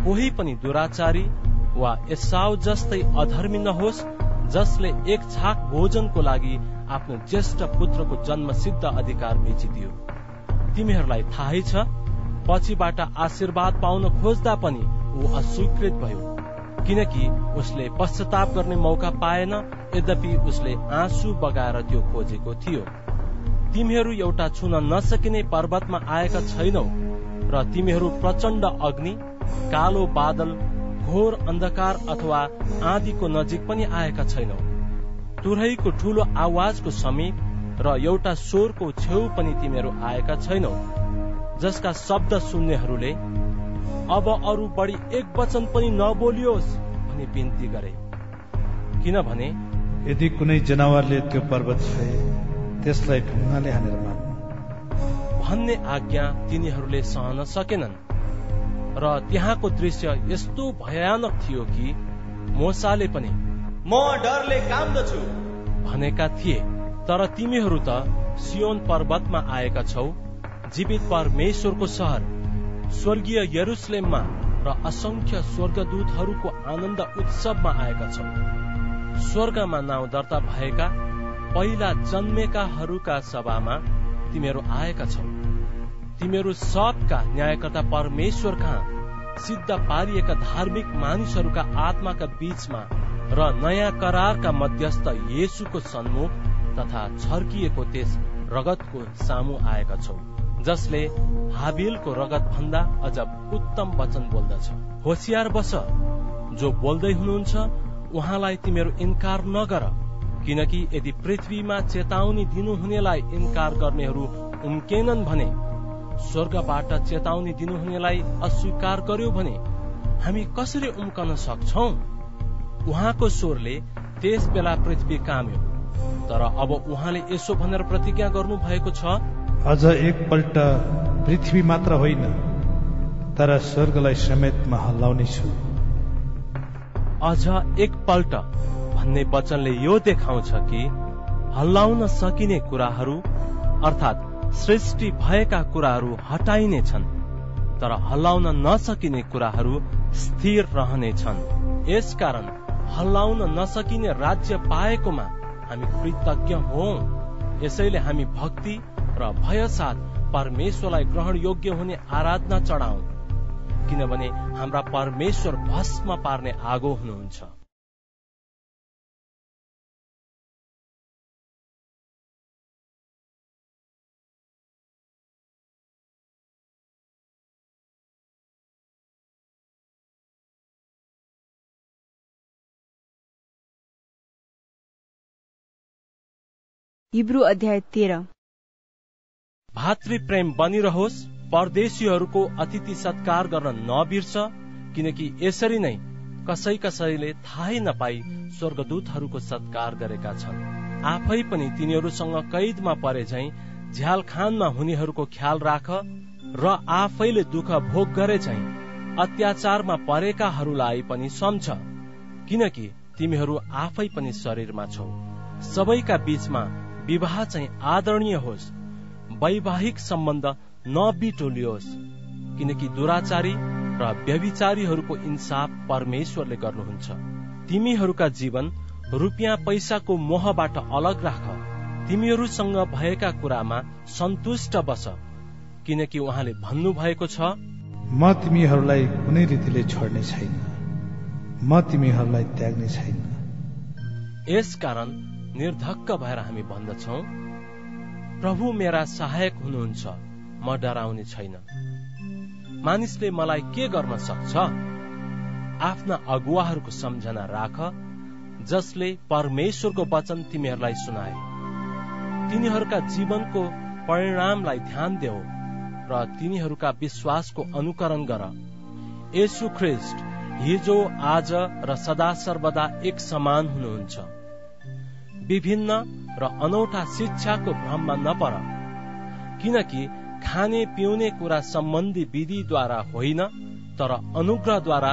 कोही पनि दुराचारी वा एसाउ जस्तै अधर्मी नहोस्, जसले एक छाक भोजनको लागि आफ्नो ज्येष्ठ पुत्रको जन्म सिद्ध अधिकार बेचिदियो। तिमीहरूलाई थाहै छ, पछिबाट आशीर्वाद पाउन खोज्दा पनि ऊ अस्वीकृत भयो, किनकि उसले पश्चाताप गर्ने मौका पाएन, यद्यपि उसले आँसु बगाएर त्यो खोजेको थियो। तिमीहरू एउटा छुन नसकिने पर्वतमा आएका छैनौ र तिमीहरू प्रचण्ड अग्नि, कालो बादल, घोर अन्धकार अथवा आँधीको नजिक पनि आएका छैनौ। तुरैको ठूलो आवाजको समीप र एउटा स्वरको छेउ पनि तिमीहरू आएका छैनौ, जसका शब्द सुन्नेहरूले अब अरू बढी एक वचन पनि नबोलियोस् भनी बिन्ती गरे। किनभने यदि कुनै जनावरले त्यो पर्वत छोए, त्यसलाई ढुङ्गाले हानेर मार्नु भन्ने आज्ञा तिनीहरूले सहन सकेनन्। र त्यहाँको दृश्य यस्तो भयानक थियो कि मोसाले पनि म डरले काम्दछु भनेका थिए। तर तिमीहरू त सियोन पर्वतमा आएका छौ, जीवित परमेश्वरको सहर, स्वर्गीय यरुशलेममा र असंख्य स्वर्गदूतहरूको आनन्द उत्सवमा आएका छौ। स्वर्गमा नाउँ दर्ता भएका पहिला जन्मेकाहरूका सभामा तिमीहरू आएका छौ। तिमीहरू सबका न्यायकर्ता परमेश्वर कहाँ सिद्ध पारिएका धार्मिक मानिसहरूका आत्माका बीचमा र नयाँ करारका मध्यस्थ येशूको सन्मुख तथा छर्किएको त्यस रगतको सामु आएका छौ, जसले हाबिलको रगत भन्दा अझ उत्तम वचन बोल्दछ। होशियार बस, जो बोल्दै हुनुहुन्छ उहाँलाई तिमीहरू इन्कार नगर, किनकि यदि पृथ्वीमा चेतावनी दिनुहुनेलाई इन्कार गर्नेहरू उम्केनन् भने स्वर्गबाट चेतावनी दिनुहुनेलाई अस्वीकार गर्यो भने हामी कसरी उम्कन सक्छौ? उहाँको स्वरले त्यस बेला पृथ्वी काम्यो, तर अब उहाँले यसो भनेर प्रतिज्ञा गर्नु भएको छ, अझ एकपल्ट पृथ्वी मात्र होइन तर स्वर्गलाई समेत म हल्लाउनेछु। अझ एकपल्ट भन्ने वचनले यो देखाउँछ कि हल्लाउन सकिने कुराहरू अर्थात् सृष्टि भएका कुराहरू हटाइने छन्, तर हल्लाउन नसकिने कुराहरू स्थिर रहनेछन्। यसकारण हल्लाउन नसकिने राज्य पाएकोमा हामी कृतज्ञ हौं। यसैले हामी भक्ति र भयसाथ परमेश्वरलाई ग्रहण योग्य हुने आराधना चढाउँ, किनभने हाम्रा परमेश्वर भस्म पार्ने आगो हुनुहुन्छ। हिब्रू अध्याय 13। भातृप्रेम बनिरहोस्, परदेशीहरूको अतिथि सत्कार गर्न नबिर्स, किनकि यसरी नै कसैले थाहै नपाई स्वर्गदूतहरूको सत्कार गरेका छन्। आफै पनि तिनीहरूसँग कैदमा परे झैं झ्यालखानमा हुनेहरूको ख्याल राख र आफैले दुःख भोग गरे झैं अत्याचारमा परेकाहरूलाई पनि सम्झ, किनकि तिमीहरू आफै पनि शरीरमा छौ। सबैका बीचमा विवाह चाहिँ आदरणीय होस्, वैवाहिक सम्बन्ध नबिटोलियोस्, किनकि दुराचारी र व्यभिचारीहरूको इन्साफ परमेश्वरले गर्नुहुन्छ। तिमीहरूका जीवन रुपियाँ पैसाको मोहबाट अलग राख, तिमीहरूसँग भएका कुरामा सन्तुष्ट बस, किनकि उहाँले भन्नु भएको छ, म तिमीहरूलाई कुनै रीतिले छोड्ने छैन, म तिमीहरूलाई त्याग्ने छैन। यसकारण निर्धक्क भएर हामी भन्दछौ, प्रभु मेरा सहायक हुनुहुन्छ, म डराउने छैन। मानिसले मलाई के गर्न सक्छ? आफ्ना अगुवाहरूको सम्झना राख, जसले परमेश्वरको वचन तिमीहरूलाई सुनाए। तिनीहरूका जीवनको परिणामलाई ध्यान देऊ र तिनीहरूका विश्वासको अनुकरण गर। येशू ख्रीष्ट हिजो, आज र सदा सर्वदा एक समान हुनुहुन्छ। विभिन्न र अनौठा शिक्षाको भ्रममा नपर, किनकि खाने पिउने कुरा सम्बन्धी विधिद्वारा होइन, तर अनुग्रहद्वारा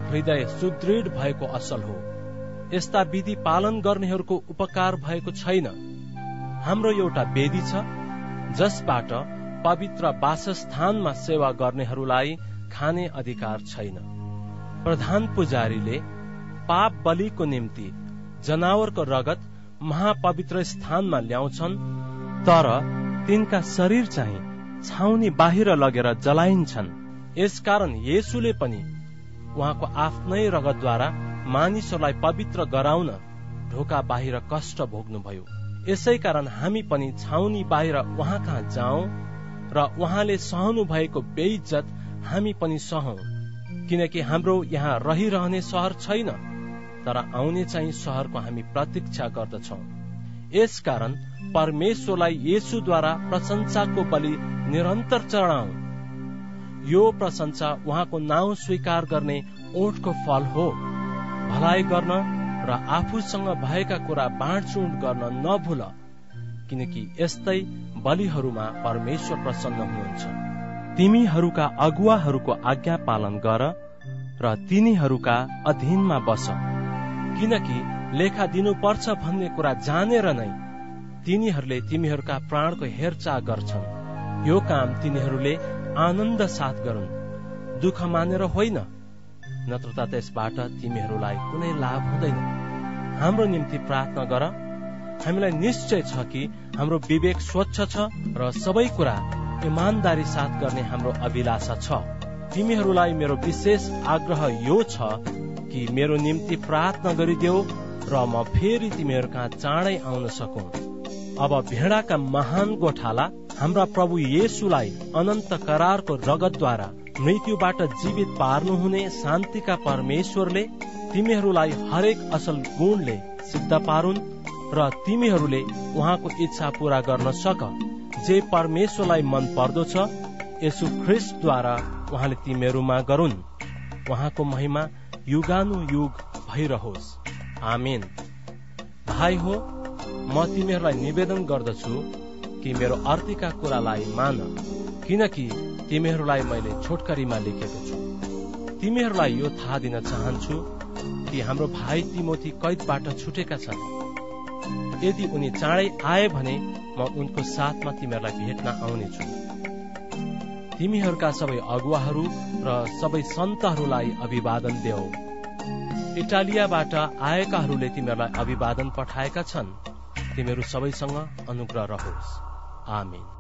हृदय सुदृढ भएको असल हो। यस्ता विधि पालन गर्नेहरूको उपकार भएको छैन। हाम्रो एउटा वेदी छ, जसबाट पवित्र वासस्थानमा सेवा गर्नेहरूलाई खाने अधिकार छैन। प्रधान पुजारीले पाप बलिको निम्ति जनावरको रगत महापवित्र स्थानमा ल्याउँछन्, तर तिनका शरीर चाहिँ छाउनी बाहिर लगेर जलाइन्छन्। यसकारण येशूले पनि उहाँको आफ्नै रगतद्वारा मानिसहरूलाई पवित्र गराउन ढोका बाहिर कष्ट भोग्नुभयो। यसै कारण हामी पनि छाउनी बाहिर उहाँ कहाँ जाउँ र उहाँले सहनु भएको बेइज्जत हामी पनि सहौं, किनकि हाम्रो यहाँ रहिरहने सहर छैन, तर आउने चाहिँ सहरको हामी प्रतीक्षा गर्दछौं। यसकारण परमेश्वरलाई येशूद्वारा प्रशंसाको बलि निरन्तर चढाउँ। यो प्रशंसा उहाँको नाउँ स्वीकार गर्ने ओठको फल हो। भलाइ गर्न र आफूसँग भएका कुरा बाँडचुँड गर्न नभुल, किनकि यस्तै बलिहरूमा परमेश्वर प्रसन्न हुनुहुन्छ। तिमीहरूका अगुवाहरूको आज्ञा पालन गर र तिनीहरूका अधीनमा बस, किनकि लेखा दिनुपर्छ भन्ने कुरा जानेर नै तिनीहरूले तिमीहरूका प्राणको हेरचाह गर्छन्। यो काम तिनीहरूले आनन्द साथ गरून्, दुःख मानेर होइन, नत्र त्यसबाट तिमीहरूलाई कुनै लाभ हुँदैन। हाम्रो निम्ति प्रार्थना गर हामीलाई निश्चय छ कि हाम्रो विवेक स्वच्छ छ र सबै कुरा इमानदारी साथ गर्ने हाम्रो अभिलाषा छ। तिमीहरूलाई मेरो विशेष आग्रह यो छ कि मेरो निम्ति प्रार्थना गरिदेऊ र म फेरि तिमीहरू कहाँ चाँडै आउन सकौं। अब भेडाका महान गोठाला हाम्रा प्रभु येशूलाई अनन्त करारको रगतद्वारा मृत्युबाट जीवित पार्नुहुने शान्तिका परमेश्वरले तिमीहरूलाई हरेक असल गुणले सिद्ध पारुन् र तिमीहरूले उहाँको इच्छा पूरा गर्न सक, जे परमेश्वरलाई मन पर्दो छ येशू ख्रीष्टद्वारा उहाँले तिमीहरूमा गरून्। उहाँको महिमा युगानुयुग भइरहोस्। आमेन। भाइ हो, म तिमीहरूलाई निवेदन गर्दछु कि मेरो अर्थीका कुरालाई मान, किनकि तिमीहरूलाई मैले छोटकरीमा लेखेको छु। तिमीहरूलाई यो थाहा दिन चाहन्छु कि हाम्रो भाइ तिमोथी कैदबाट छुटेका छन्। यदि उनी चाँडै आए भने म उनको साथमा तिमीहरूलाई भेट्न आउनेछु। तिमीहरूका सबै अगुवाहरू र सबै सन्तहरूलाई अभिवादन देऊ। इटालियाबाट आएकाहरूले तिमीहरूलाई अभिवादन पठाएका छन्। तिमीहरू सबैसँग अनुग्रह रहोस्। आमेन।